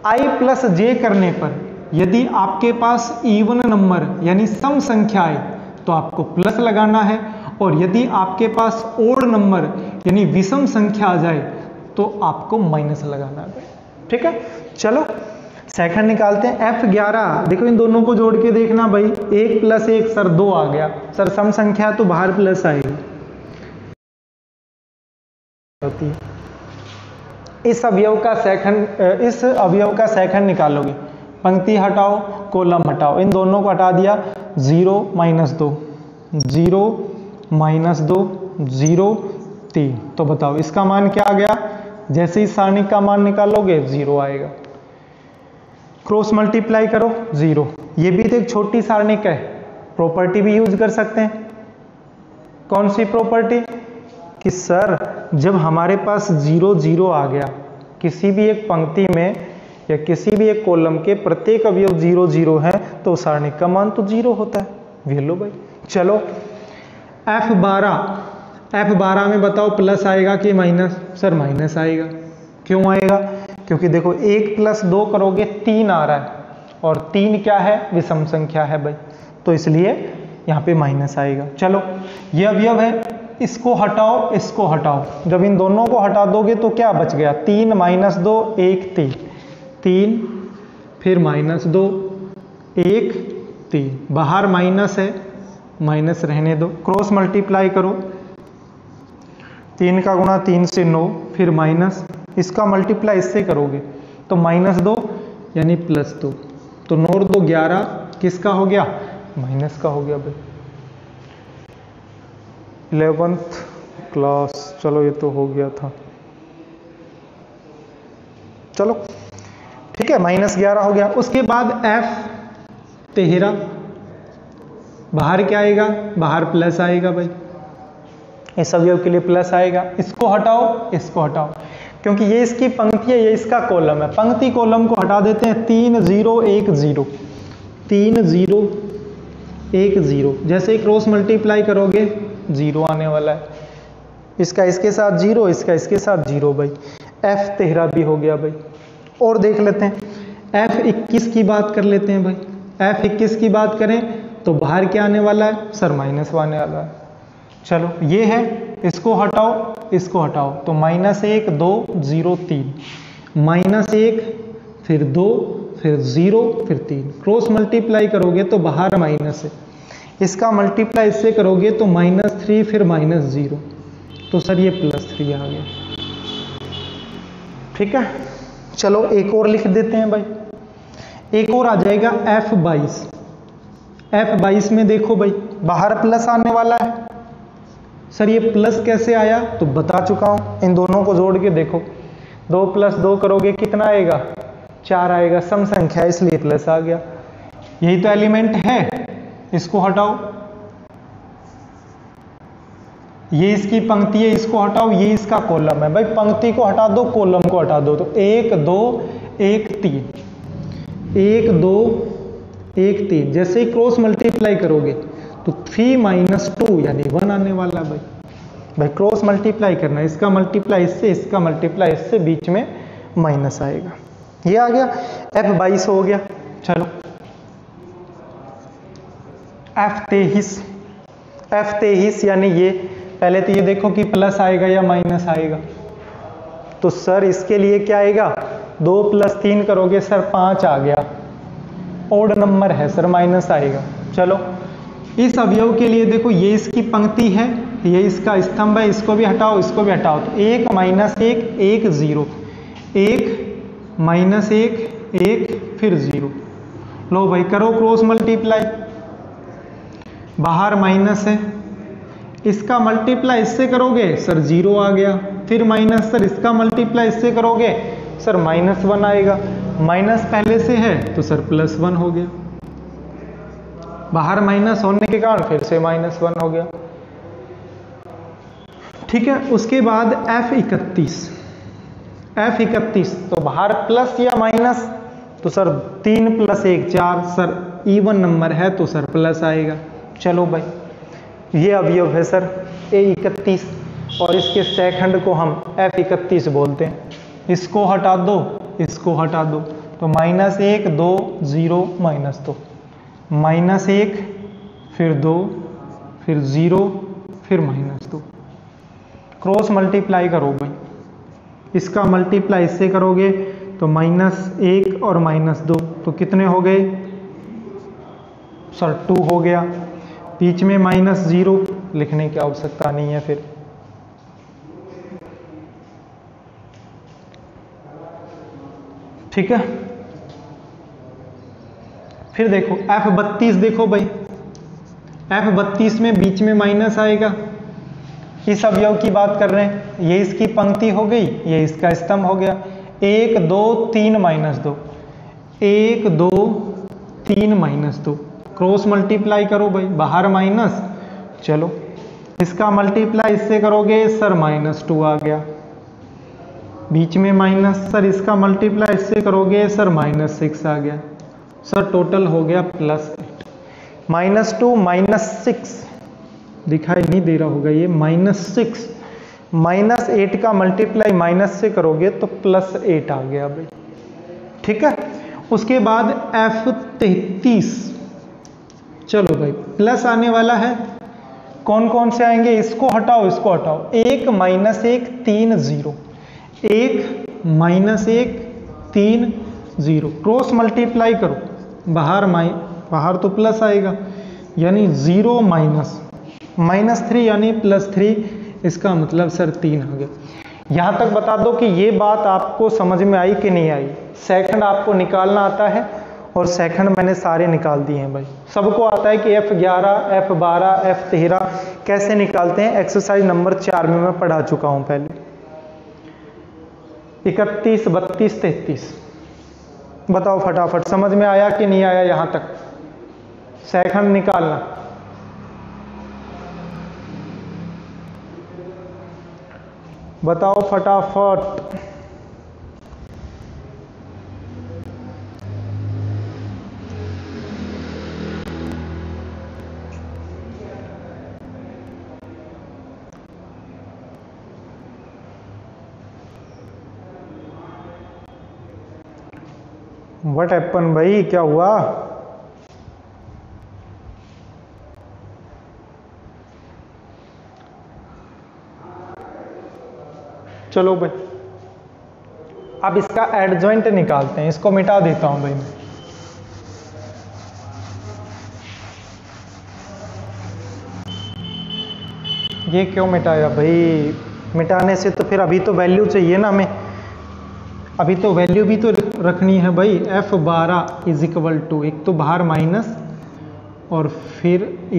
I + J करने पर यदि आपके पास इवन नंबर यानी सम संख्या आए तो आपको प्लस लगाना है, और यदि आपके पास ओड नंबर यानी विषम संख्या आ जाए तो आपको माइनस लगाना है। ठीक है, चलो सहखंड निकालते हैं। F11 देखो, इन दोनों को जोड़ के देखना भाई, 1 + 1 सर 2 आ गया। सर सम संख्या तो बाहर प्लस आएगी। इस अवयव का सहखंड निकालोगे। पंक्ति हटाओ, कॉलम हटाओ, इन दोनों को हटा दिया। 0 - 2, 0 - 2, 0 3। तो बताओ इसका मान क्या आ गया? जैसे ही सारणिक का मान निकालोगे 0 आएगा। क्रॉस मल्टीप्लाई करो 0। ये भी तो एक छोटी सारणिक है, प्रॉपर्टी भी यूज कर सकते हैं। कौन सी प्रॉपर्टी? कि सर जब हमारे पास 0 0 आ गया किसी भी एक पंक्ति में, या किसी भी एक कॉलम के प्रत्येक अवयव 0 0 है तो सारणिक का मान तो 0 होता है। ये लो भाई। चलो F12 में बताओ प्लस आएगा कि माइनस? सर माइनस आएगा। क्यों आएगा? क्योंकि देखो 1 + 2 करोगे 3 आ रहा है, और 3 क्या है? विषम संख्या है भाई, तो इसलिए यहाँ पे माइनस आएगा। चलो ये अवयव है, इसको हटाओ, इसको हटाओ। जब इन दोनों को हटा दोगे तो क्या बच गया? 3 - 2 1 3, 3 फिर -2 1 3, बाहर माइनस है, माइनस रहने दो, क्रॉस मल्टीप्लाई करो, 3 का गुणा 3 से 9, फिर माइनस, इसका मल्टीप्लाई इससे करोगे तो -2 यानी +2, तो 9 और 2 11, किसका हो गया? माइनस का हो गया भाई। 11th क्लास, चलो ये तो हो गया था। चलो ठीक है, -11 हो गया। उसके बाद F13, बाहर क्या आएगा? बाहर प्लस आएगा भाई, इस अवयव के लिए प्लस आएगा। इसको हटाओ, इसको हटाओ, क्योंकि ये इसकी पंक्ति है, ये इसका कॉलम है। पंक्ति कॉलम को हटा देते हैं। 3 0 1 0, 3 0 1 0, जैसे ही क्रॉस मल्टीप्लाई करोगे 0 आने वाला है। इसका इसके साथ 0, इसका इसके साथ 0 भाई। F13 भी हो गया भाई। और देख लेते हैं F21 की बात कर लेते हैं भाई। F21 की बात करें तो बाहर क्या आने वाला है? सर माइनस आने वाला है। चलो ये है, इसको हटाओ, इसको हटाओ, तो -1 2 0 3, -1 फिर 2 फिर 0 फिर 3, क्रॉस मल्टीप्लाई करोगे तो बाहर माइनस है, इसका मल्टीप्लाई इससे करोगे तो -3 फिर -0, तो सर ये +3 आ गया। ठीक है, चलो एक और लिख देते हैं भाई। एक और आ जाएगा F22। F22 में देखो भाई, बाहर प्लस आने वाला है। सर ये प्लस कैसे आया? तो बता चुका हूं, इन दोनों को जोड़ के देखो, 2 + 2 करोगे कितना आएगा? 4 आएगा। सम संख्या इसलिए प्लस आ गया। यही तो एलिमेंट है। इसको हटाओ, ये इसकी पंक्ति है, इसको हटाओ, ये इसका कॉलम है भाई। पंक्ति को हटा दो, कॉलम को हटा दो, तो 1 2 1 3, 1 2 1 3, जैसे ही क्रॉस मल्टीप्लाई करोगे तो 3 - 2 यानी 1 आने वाला भाई। भाई क्रॉस मल्टीप्लाई करना है, इसका मल्टीप्लाई इससे, इसका मल्टीप्लाई इससे, बीच में माइनस आएगा। ये आ गया, F22 हो गया। चलो F23 यानी ये, पहले तो ये देखो कि प्लस आएगा या माइनस आएगा। तो सर इसके लिए क्या आएगा? 2 + 3 करोगे सर 5 आ गया, ओड नंबर है सर, माइनस आएगा। चलो इस अवयव के लिए देखो, ये इसकी पंक्ति है, ये इसका स्तंभ है, इसको भी हटाओ, इसको भी हटाओ, तो 1 - 1 1 0, 1 - 1 1 फिर 0। लो भाई करो क्रॉस मल्टीप्लाई, बाहर माइनस है, इसका मल्टीप्लाई इससे करोगे सर 0 आ गया, फिर माइनस, सर इसका मल्टीप्लाई इससे करोगे सर -1 आएगा, माइनस पहले से है तो सर +1 हो गया, बाहर माइनस होने के कारण फिर से -1 हो गया। ठीक है, उसके बाद F31 तो बाहर प्लस या माइनस, तो सर 3 + 1 4, सर इवन नंबर है तो सर प्लस आएगा। चलो भाई ये अवयव है सर A31, और इसके सेकंड को हम F31 बोलते हैं। इसको हटा दो, इसको हटा दो, तो -1 2 0 -2, -1 फिर 2 फिर 0 फिर -2, क्रॉस मल्टीप्लाई करो भाई, इसका मल्टीप्लाई इससे करोगे तो -1 और -2, तो कितने हो गए सर? 2 हो गया। बीच में -0 लिखने की आवश्यकता नहीं है। फिर ठीक है, फिर देखो F32 देखो भाई, F32 में बीच में माइनस आएगा। इस अवयव की बात कर रहे हैं, ये इसकी पंक्ति हो गई, ये इसका स्तंभ हो गया। 1 2 3 -2, 1 2 3 -2, क्रॉस मल्टीप्लाई करो भाई, बाहर माइनस, चलो इसका मल्टीप्लाई इससे करोगे सर -2 आ गया। बीच में माइनस, सर इसका मल्टीप्लाई इससे करोगे सर -6 आ गया, सर टोटल हो गया +8। -2 -6 दिखाई नहीं दे रहा होगा ये, -6 -8 का मल्टीप्लाई माइनस से करोगे तो +8 आ गया भाई, ठीक है। उसके बाद F33, चलो भाई प्लस आने वाला है, कौन कौन से आएंगे, इसको हटाओ इसको हटाओ, 1 -1 3 0, 1 -1 3 0, क्रॉस मल्टीप्लाई करो, बाहर तो प्लस आएगा, यानी 0 -3 यानी +3, इसका मतलब सर 3 आ गया। यहाँ तक बता दो कि ये बात आपको समझ में आई कि नहीं आई। सेकंड आपको निकालना आता है और सेकंड मैंने सारे निकाल दिए हैं भाई, सबको आता है कि F11 F12 F13 कैसे निकालते हैं, एक्सरसाइज नंबर 4 में मैं पढ़ा चुका हूं पहले। 31 32 33 बताओ फटाफट, समझ में आया कि नहीं आया यहां तक, सेकंड निकालना। बताओ फटाफट। व्हाट हैपन भाई, क्या हुआ? चलो भाई अब इसका एडजॉइंट निकालते हैं, इसको मिटा देता हूं भाई मैं। ये क्यों मिटाया भाई, मिटाने से तो फिर अभी तो वैल्यू चाहिए ना हमें, अभी तो वैल्यू भी तो रखनी है भाई। F12 = एक तो बाहर माइनस और फिर =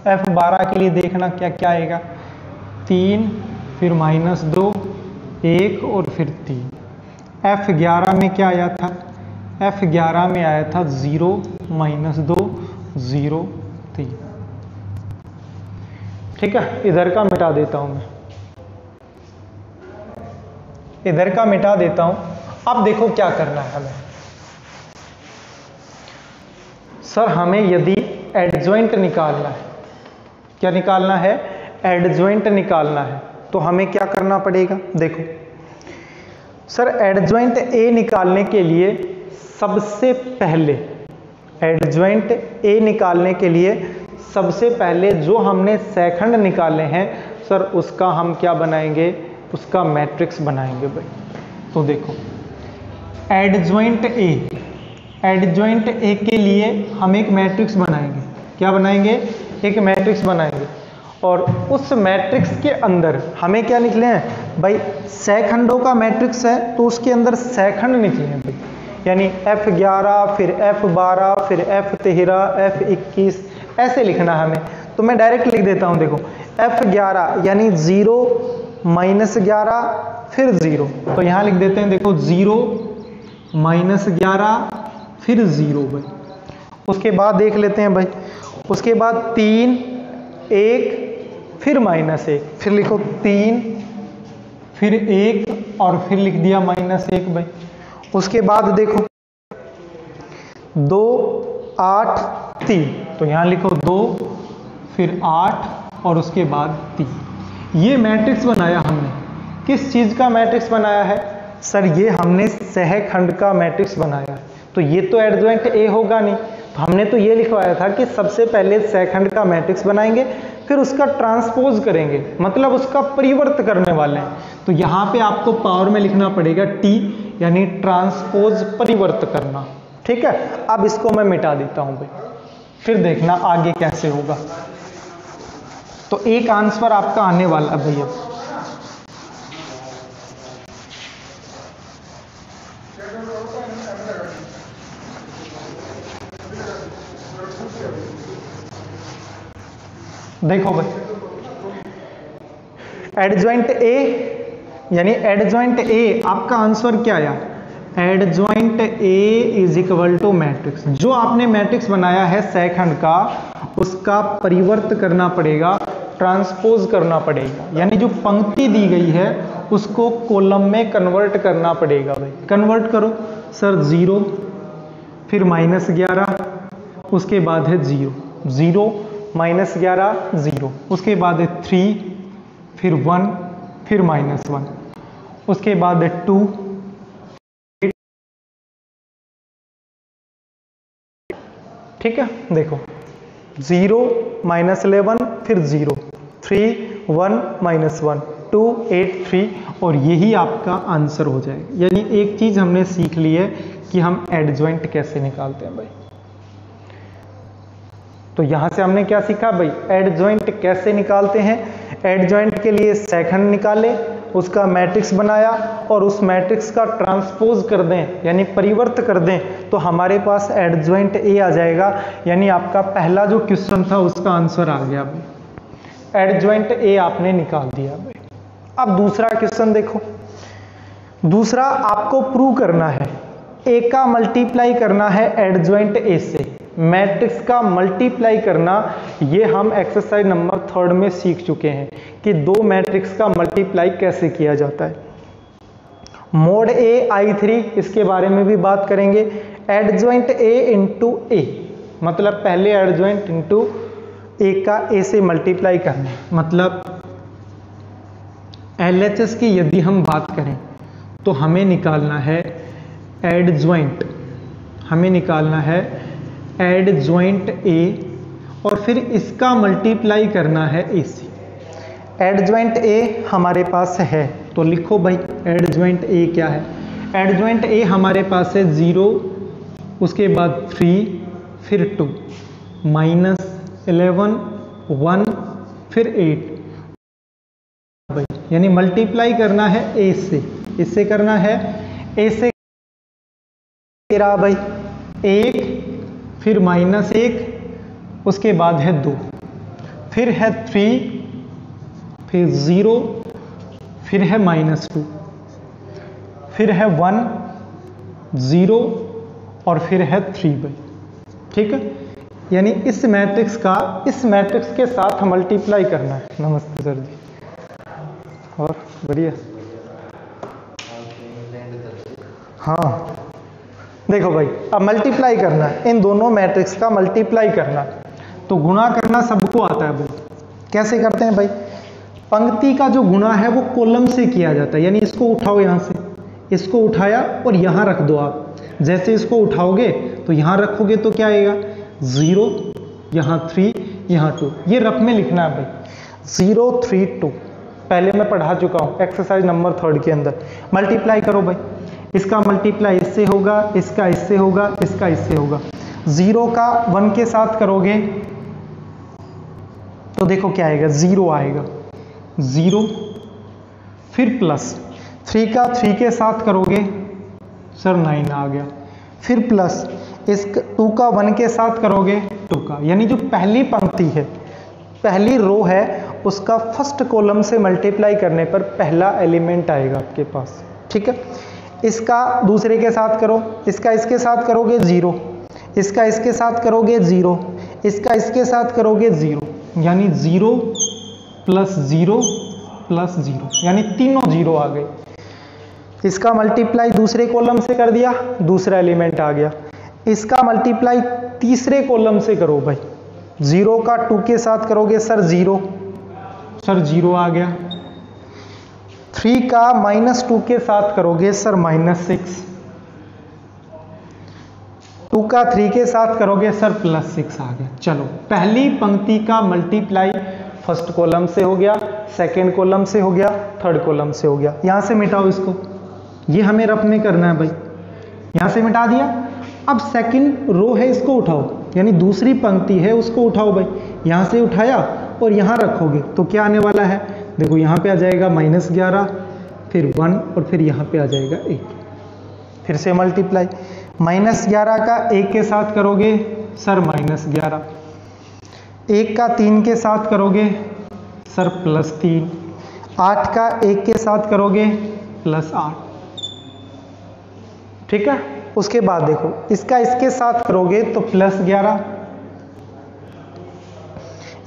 F12 के लिए देखना क्या क्या आएगा, 3 फिर -2 1 और फिर 3। F11 में क्या आया था, F11 में आया था 0 -2 0 3, ठीक है। इधर का मिटा देता हूं मैं, इधर का मिटा देता हूं। अब देखो क्या करना है हमें, सर हमें यदि एडजॉइंट निकालना है, क्या निकालना है, एडजॉइंट निकालना है, तो हमें क्या करना पड़ेगा। देखो सर एडजॉइंट ए निकालने के लिए सबसे पहले, एडजॉइंट ए निकालने के लिए सबसे पहले जो हमने सेकंड निकाले हैं सर उसका हम क्या बनाएंगे, उसका मैट्रिक्स बनाएंगे भाई। तो देखो एडजॉइंट ए, एडजॉइंट ए के लिए हम एक मैट्रिक्स बनाएंगे, क्या बनाएंगे, एक मैट्रिक्स बनाएंगे, और उस मैट्रिक्स के अंदर हमें क्या निकले हैं भाई, सेकंडों का मैट्रिक्स है तो उसके अंदर सेकंड निकले हैं भाई, यानी F11 फिर F12 फिर F13 F21 ऐसे लिखना है हमें। तो मैं डायरेक्ट लिख देता हूं, देखो F11 यानी 0 -11 फिर 0, तो यहां लिख देते हैं, देखो 0 -11 फिर 0 भाई। उसके बाद देख लेते हैं भाई, उसके बाद 3 1 फिर -1, फिर लिखो 3 फिर 1 और फिर लिख दिया -1 भाई। उसके बाद देखो 2 8 3, तो यहां लिखो 2 फिर 8 और उसके बाद 3। ये मैट्रिक्स बनाया हमने, किस चीज का मैट्रिक्स बनाया है सर, ये हमने सहखंड का मैट्रिक्स बनाया है। तो ये तो एडजॉइंट ए होगा नहीं, तो हमने तो ये लिखवाया था कि सबसे पहले सहखंड का मैट्रिक्स बनाएंगे फिर उसका ट्रांसपोज करेंगे, मतलब उसका परिवर्त करने वाले हैं। तो यहाँ पे आपको पावर में लिखना पड़ेगा टी, यानी ट्रांसपोज परिवर्त करना, ठीक है। अब इसको मैं मिटा देता हूं भाई, फिर देखना आगे कैसे होगा। तो एक आंसर आपका आने वाला भैया, देखो भाई एडजॉइंट ए, यानी एडजॉइंट ए आपका आंसर क्या आया, एडजॉइंट ए = मैट्रिक्स। जो आपने मैट्रिक्स बनाया है सेकंड का उसका परिवर्त करना पड़ेगा, ट्रांसपोज करना पड़ेगा, यानी जो पंक्ति दी गई है उसको कॉलम में कन्वर्ट करना पड़ेगा भाई। कन्वर्ट करो सर, 0 फिर -11, उसके बाद है 0, 0 -11 0, उसके बाद है 3 फिर 1 फिर -1, उसके बाद है 2 ठीक है। देखो 0 -11 फिर 0 3 1 -1 2 8 3 और यही आपका आंसर हो जाएगा। यानी एक चीज हमने सीख ली है कि हम एडजॉइंट कैसे निकालते हैं भाई। तो यहां से हमने क्या सीखा भाई, एडजॉइंट कैसे निकालते हैं। एडजॉइंट के लिए सेकंड निकाले, उसका मैट्रिक्स बनाया और उस मैट्रिक्स का ट्रांसपोज कर दें यानी परिवर्त कर दें तो हमारे पास एडजॉइंट ए आ जाएगा। यानी आपका पहला जो क्वेश्चन था उसका आंसर आ गया भाई, एडजॉइंट ए आपने निकाल दिया भाई। अब दूसरा क्वेश्चन देखो, दूसरा आपको प्रूव करना है ए का मल्टीप्लाई करना है एडजॉइंट ए से, मैट्रिक्स का मल्टीप्लाई करना। ये हम एक्सरसाइज नंबर 3 में सीख चुके हैं कि दो मैट्रिक्स का मल्टीप्लाई कैसे किया जाता है। मोड ए I3 इसके बारे में भी बात करेंगे। एडजॉइंट ए इंटू ए मतलब पहले एडजॉइंट इंटू ए का ए से मल्टीप्लाई करना, मतलब LHS की यदि हम बात करें तो हमें निकालना है एडजॉइंट, हमें निकालना है एडजॉइंट ए और फिर इसका मल्टीप्लाई करना है ए से। एडजॉइंट ए हमारे पास है तो लिखो भाई एडजॉइंट ए क्या है। एडजॉइंट ए हमारे पास है 0, उसके बाद 3 फिर 2 -11 1 फिर 8 भाई, यानी मल्टीप्लाई करना है ए से, इससे करना है ए से रहा भाई 1 फिर -1 उसके बाद है 2 फिर है 3 फिर 0 फिर है -2 फिर है 1 0 और फिर है 3 भाई, ठीक है। यानी इस मैट्रिक्स का इस मैट्रिक्स के साथ मल्टीप्लाई करना है। नमस्ते सर जी, और बढ़िया। हाँ देखो भाई, अब मल्टीप्लाई करना है, इन दोनों मैट्रिक्स का मल्टीप्लाई करना है। तो गुणा करना सबको आता है भाई। कैसे करते हैं भाई, पंक्ति का जो गुणा है वो कॉलम से किया जाता है। यानी इसको उठाओ, यहां से इसको उठाया और यहां रख दो। आप जैसे इसको उठाओगे तो यहां रखोगे तो क्या आएगा 0, यहां 3, यहां 2। ये रफ में लिखना है भाई 0 3 2, पहले मैं पढ़ा चुका हूं एक्सरसाइज नंबर 3 के अंदर। मल्टीप्लाई करो भाई, इसका मल्टीप्लाई इससे होगा, इसका इससे होगा, इसका इससे होगा। 0 का 1 के साथ करोगे तो देखो क्या आएगा 0 आएगा, 0 फिर प्लस 3 का 3 के साथ करोगे सर 9 आ गया, फिर प्लस इस 2 का 1 के साथ करोगे 2 का। यानी जो पहली पंक्ति है, पहली रो है, उसका फर्स्ट कॉलम से मल्टीप्लाई करने पर पहला एलिमेंट आएगा आपके पास, ठीक है। इसका दूसरे के साथ करो, इसका इसके साथ करोगे 0, इसका इसके साथ करोगे 0, इसका इसके साथ करोगे 0, यानी 0 प्लस 0 प्लस 0, यानी तीनों 0 आ गए। इसका मल्टीप्लाई दूसरे कॉलम से कर दिया, दूसरा एलिमेंट आ गया। इसका मल्टीप्लाई तीसरे कॉलम से करो भाई, 0 का 2 के साथ करोगे सर 0, सर 0 आ गया। 3 का -2 के साथ करोगे सर -6, 2 का 3 के साथ करोगे सर +6 आ गया। चलो, पहली पंक्ति का मल्टीप्लाई फर्स्ट कॉलम से हो गया, सेकंड कॉलम से हो गया, थर्ड कॉलम से हो गया। यहां से मिटाओ इसको, ये हमें रफ में करना है भाई। यहां से मिटा दिया। अब सेकंड रो है, इसको उठाओ, यानी दूसरी पंक्ति है उसको उठाओ भाई। यहां से उठाया और यहां रखोगे तो क्या आने वाला है, देखो यहां पे आ जाएगा -11 फिर 1 और फिर यहां पे आ जाएगा 1। फिर से मल्टीप्लाई, -11 का 1 के साथ करोगे सर -11, 1 का 3 के साथ करोगे सर +3, 8 का 1 के साथ करोगे +8, ठीक है। उसके बाद देखो इसका इसके साथ करोगे तो +11,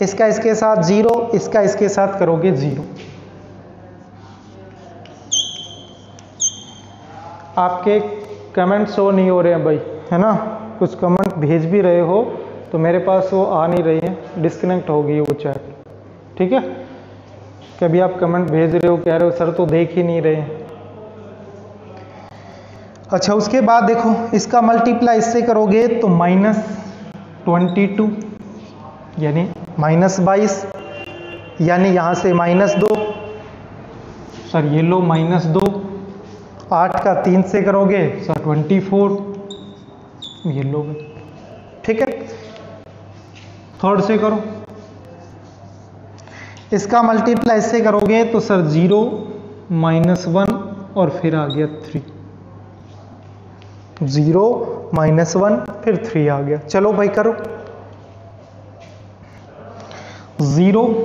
इसका इसके साथ 0, इसका इसके साथ करोगे 0। आपके कमेंट शो नहीं हो रहे हैं भाई, है ना, कुछ कमेंट भेज भी रहे हो तो मेरे पास वो आ नहीं रही है, डिस्कनेक्ट हो गई वो चैट, ठीक है। कभी आप कमेंट भेज रहे हो, कह रहे हो सर तो देख ही नहीं रहे हैं। अच्छा, उसके बाद देखो इसका मल्टीप्लाई इससे करोगे तो -22 यानी -22, यानी यहाँ से -2, सर ये लो -2, 8 का 3 से करोगे सर 24, ये लो, ठीक है। थर्ड से करो, इसका मल्टीप्लाई इससे करोगे तो सर 0 -1 और फिर आ गया 3, 0 -1 फिर 3 आ गया। चलो भाई करो, 0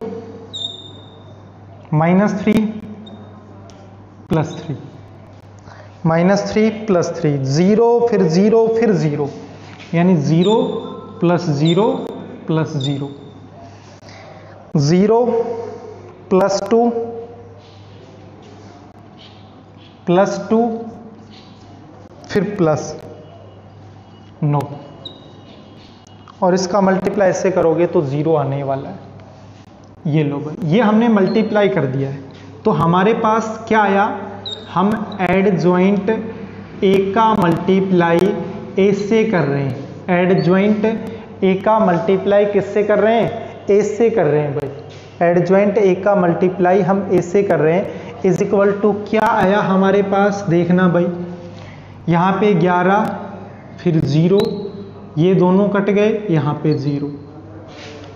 -3 + 3 -3 + 3, 0 फिर 0 फिर 0, यानी 0 + 0 + 0, 0 + 2 + 2 फिर +9, और इसका मल्टीप्लाई ऐसे करोगे तो 0 आने वाला है। ये लो भाई, ये हमने मल्टीप्लाई कर दिया है। तो हमारे पास क्या आया, हम एडजॉइंट ए का मल्टीप्लाई ए से कर रहे हैं। एडजॉइंट ए का मल्टीप्लाई किससे कर रहे हैं, ए से कर रहे हैं भाई। एडजॉइंट ए का मल्टीप्लाई हम ए से कर रहे हैं, इज इक्वल टू क्या आया हमारे पास, देखना भाई, यहाँ पे 11 फिर 0, ये दोनों कट गए, यहाँ पे 0,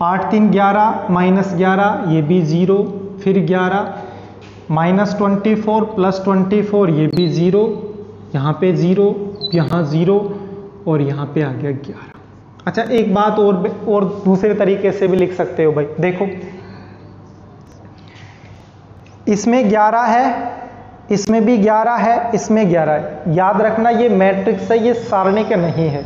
8 3 11 -11, ये भी 0, फिर 11 -24 + 24, ये भी 0, यहाँ पे 0, यहाँ 0, और यहाँ पे आ गया 11। अच्छा, एक बात और दूसरे तरीके से भी लिख सकते हो भाई, देखो इसमें 11 है, इसमें भी 11 है, इसमें 11 है। याद रखना ये मैट्रिक्स है, ये सारणिक नहीं है।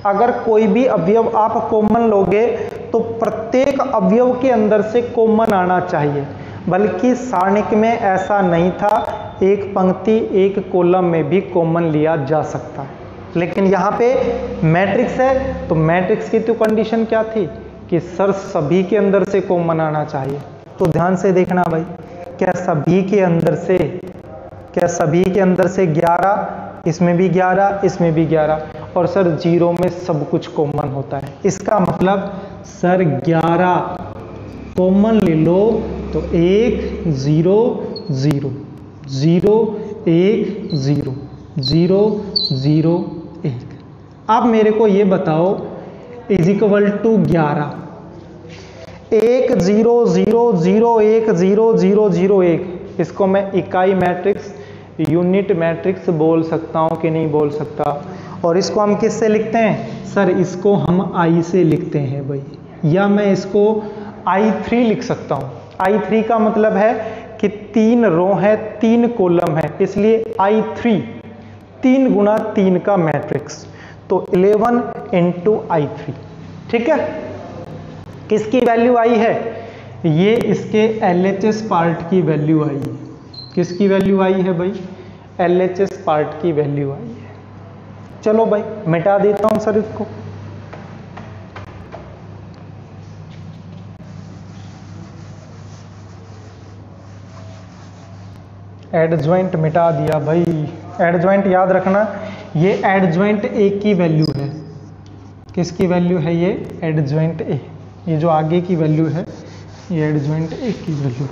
अगर कोई भी अवयव आप कॉमन लोगे तो प्रत्येक अवयव के अंदर से कॉमन आना चाहिए, बल्कि सारणिक में ऐसा नहीं था, एक पंक्ति एक कॉलम में भी कॉमन लिया जा सकता है। लेकिन यहाँ पे मैट्रिक्स है, तो मैट्रिक्स की तो कंडीशन क्या थी कि सर सभी के अंदर से कॉमन आना चाहिए। तो ध्यान से देखना भाई, क्या सभी के अंदर से, क्या सभी के अंदर से 11, इसमें भी 11, इसमें भी 11, और सर 0 में सब कुछ कॉमन होता है। इसका मतलब सर 11 कॉमन ले लो तो 1 0 0 0 1 0 0 0 1। अब मेरे को ये बताओ इज इक्वल टू 11, 1 0 0 0 1 0 0 0 1, इसको मैं इकाई मैट्रिक्स, यूनिट मैट्रिक्स बोल सकता हूँ कि नहीं बोल सकता। और इसको हम किससे लिखते हैं, सर इसको हम I से लिखते हैं भाई, या मैं इसको I3 लिख सकता हूँ। I3 का मतलब है कि 3 रो है, 3 कॉलम है, इसलिए I3 3 गुणा 3 का मैट्रिक्स, तो 11 × I3, ठीक है। किसकी वैल्यू आई है, ये इसके LHS पार्ट की वैल्यू आई है। किसकी वैल्यू आई है भाई, LHS पार्ट की वैल्यू आई है। चलो भाई मिटा देता हूं सर इसको, एडजॉइंट मिटा दिया भाई। एडजॉइंट याद रखना, ये एडजॉइंट ए की वैल्यू है। किसकी वैल्यू है ये, एडजॉइंट ए, ये जो आगे की वैल्यू है ये एडजॉइंट ए की वैल्यू।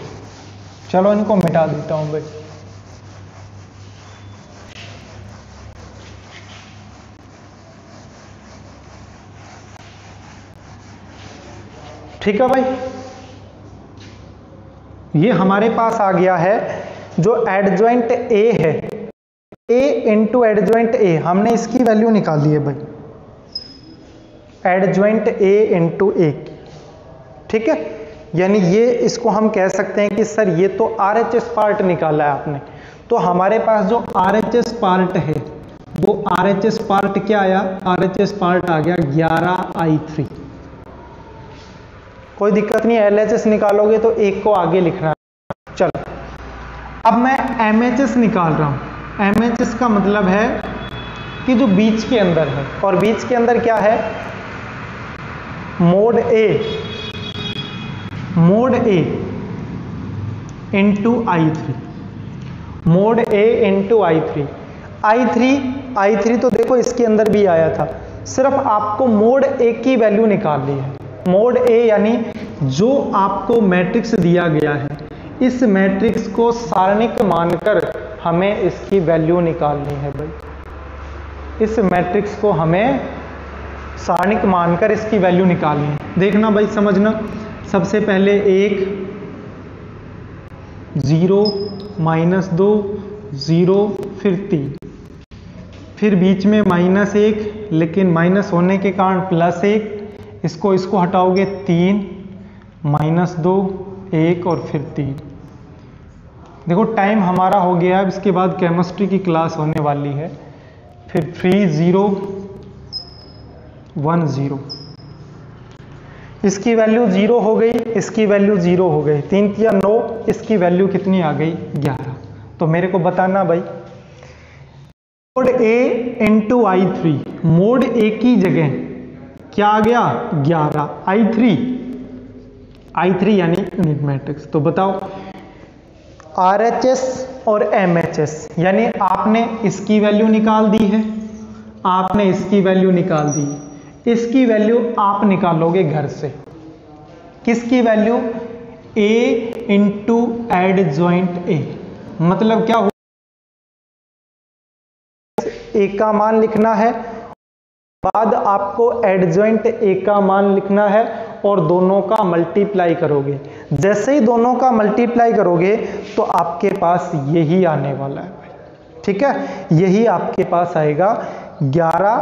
चलो इनको मिटा देता हूं भाई। ठीक है भाई, ये हमारे पास आ गया है जो एडजॉइंट ए है, ए × एडजॉइंट ए, हमने इसकी वैल्यू निकाली है भाई, एडजॉइंट ए × ए, ठीक है। यानी ये इसको हम कह सकते हैं कि सर ये तो RHS पार्ट निकाला है आपने, तो हमारे पास जो RHS पार्ट है वो RHS पार्ट क्या आया, RHS पार्ट आ गया 11I3। कोई दिक्कत नहीं, LHS निकालोगे तो एक को आगे लिखना है। चलो अब मैं MHS निकाल रहा हूं। MHS का मतलब है कि जो बीच के अंदर है, और बीच के अंदर क्या है, मोड ए इंटू I3, मोड ए इंटू I3 तो देखो इसके अंदर भी आया था, सिर्फ आपको मोड ए की वैल्यू निकालनी है। मोड ए यानी जो आपको मैट्रिक्स दिया गया है, इस मैट्रिक्स को सारणिक मानकर हमें इसकी वैल्यू निकालनी है भाई। इस मैट्रिक्स को हमें सारणिक मानकर इसकी वैल्यू निकालनी है। देखना भाई, समझना, सबसे पहले 1 0 -2 0 फिर 3, फिर बीच में -1 लेकिन माइनस होने के कारण +1, इसको हटाओगे 3 -2 1 और फिर 3। देखो टाइम हमारा हो गया। अब इसके बाद केमिस्ट्री की क्लास होने वाली है। फिर 3 0 1 0, इसकी वैल्यू 0 हो गई, इसकी वैल्यू 0 हो गई, 3 या 9, इसकी वैल्यू कितनी आ गई 11। तो मेरे को बताना भाई, मोड ए इंटू I3, मोड ए की जगह क्या आ गया 11, I3 यानी यूनिट मैट्रिक्स। तो बताओ RHS और MHS, यानी आपने इसकी वैल्यू निकाल दी है, आपने इसकी वैल्यू निकाल दी, इसकी वैल्यू आप निकालोगे घर से। किसकी वैल्यू, A इंटू एडजॉइंट ए, मतलब क्या हुआ, ए का मान लिखना है, बाद आपको एडजॉइंट ए का मान लिखना है और दोनों का मल्टीप्लाई करोगे। जैसे ही दोनों का मल्टीप्लाई करोगे तो आपके पास यही आने वाला है भाई, ठीक है, यही आपके पास आएगा 11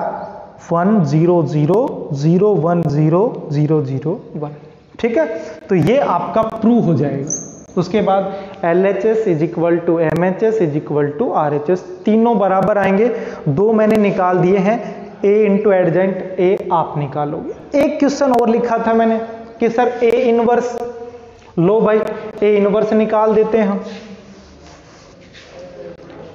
1 0 0 0 1 0 0 0 1, ठीक है। तो ये आपका प्रूव हो जाएगा। उसके बाद LHS is equal to MHS is equal to RHS, तीनों बराबर आएंगे। 2 मैंने निकाल दिए हैं, A इंटू एडजेंट ए आप निकालोगे। एक क्वेश्चन और लिखा था मैंने कि सर A इनवर्स, लो भाई A इनवर्स निकाल देते हैं हम।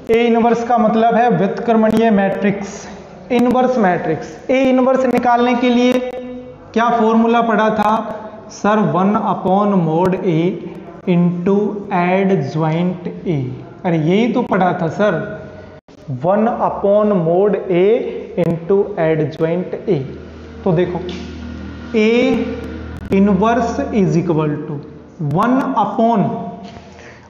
A इनवर्स का मतलब है व्युत्क्रमणीय matrix, inverse matrix. A inverse निकालने के लिए क्या फॉर्मूला पढ़ा था sir, 1 mod A into adjoint A. अरे यही तो पढ़ा था sir, 1 mod A into adjoint A. तो देखो A inverse is equal to 1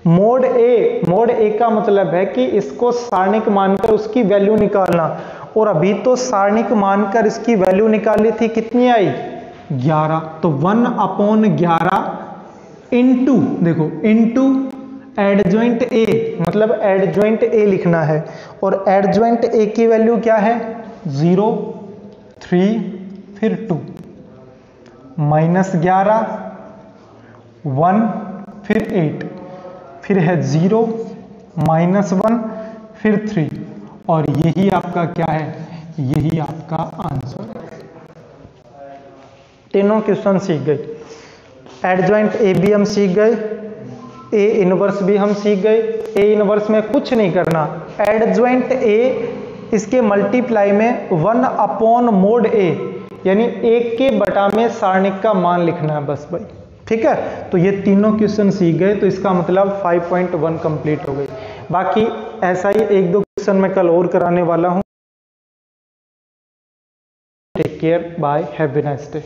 mod A। mod A का मतलब है कि इसको सारणिक मानकर उसकी वैल्यू निकालना, और अभी तो सारणिक मानकर इसकी वैल्यू निकाली थी, कितनी आई 11। तो 1/11 इंटू, देखो इंटू एडजॉइंट ए, मतलब एडजॉइंट ए लिखना है, और एडजॉइंट ए की वैल्यू क्या है 0 3 फिर 2 -11 1 फिर 8 फिर है 0 -1 फिर 3, और यही आपका क्या है, यही आपका आंसर है। तीनों क्वेश्चन सीख गए, एडजॉइंट ए भी हम सीख गए, ए इनवर्स भी हम सीख गए। ए इनवर्स में कुछ नहीं करना, एडजॉइंट ए इसके मल्टीप्लाई में 1 mod A यानी 1 के बटा में सारणिक का मान लिखना है बस भाई, ठीक है। तो ये तीनों क्वेश्चन सीख गए, तो इसका मतलब 5.1 कंप्लीट हो गई। बाकी ऐसा ही 1-2 क्वेश्चन मैं कल और कराने वाला हूं। Take care, bye, have a nice day.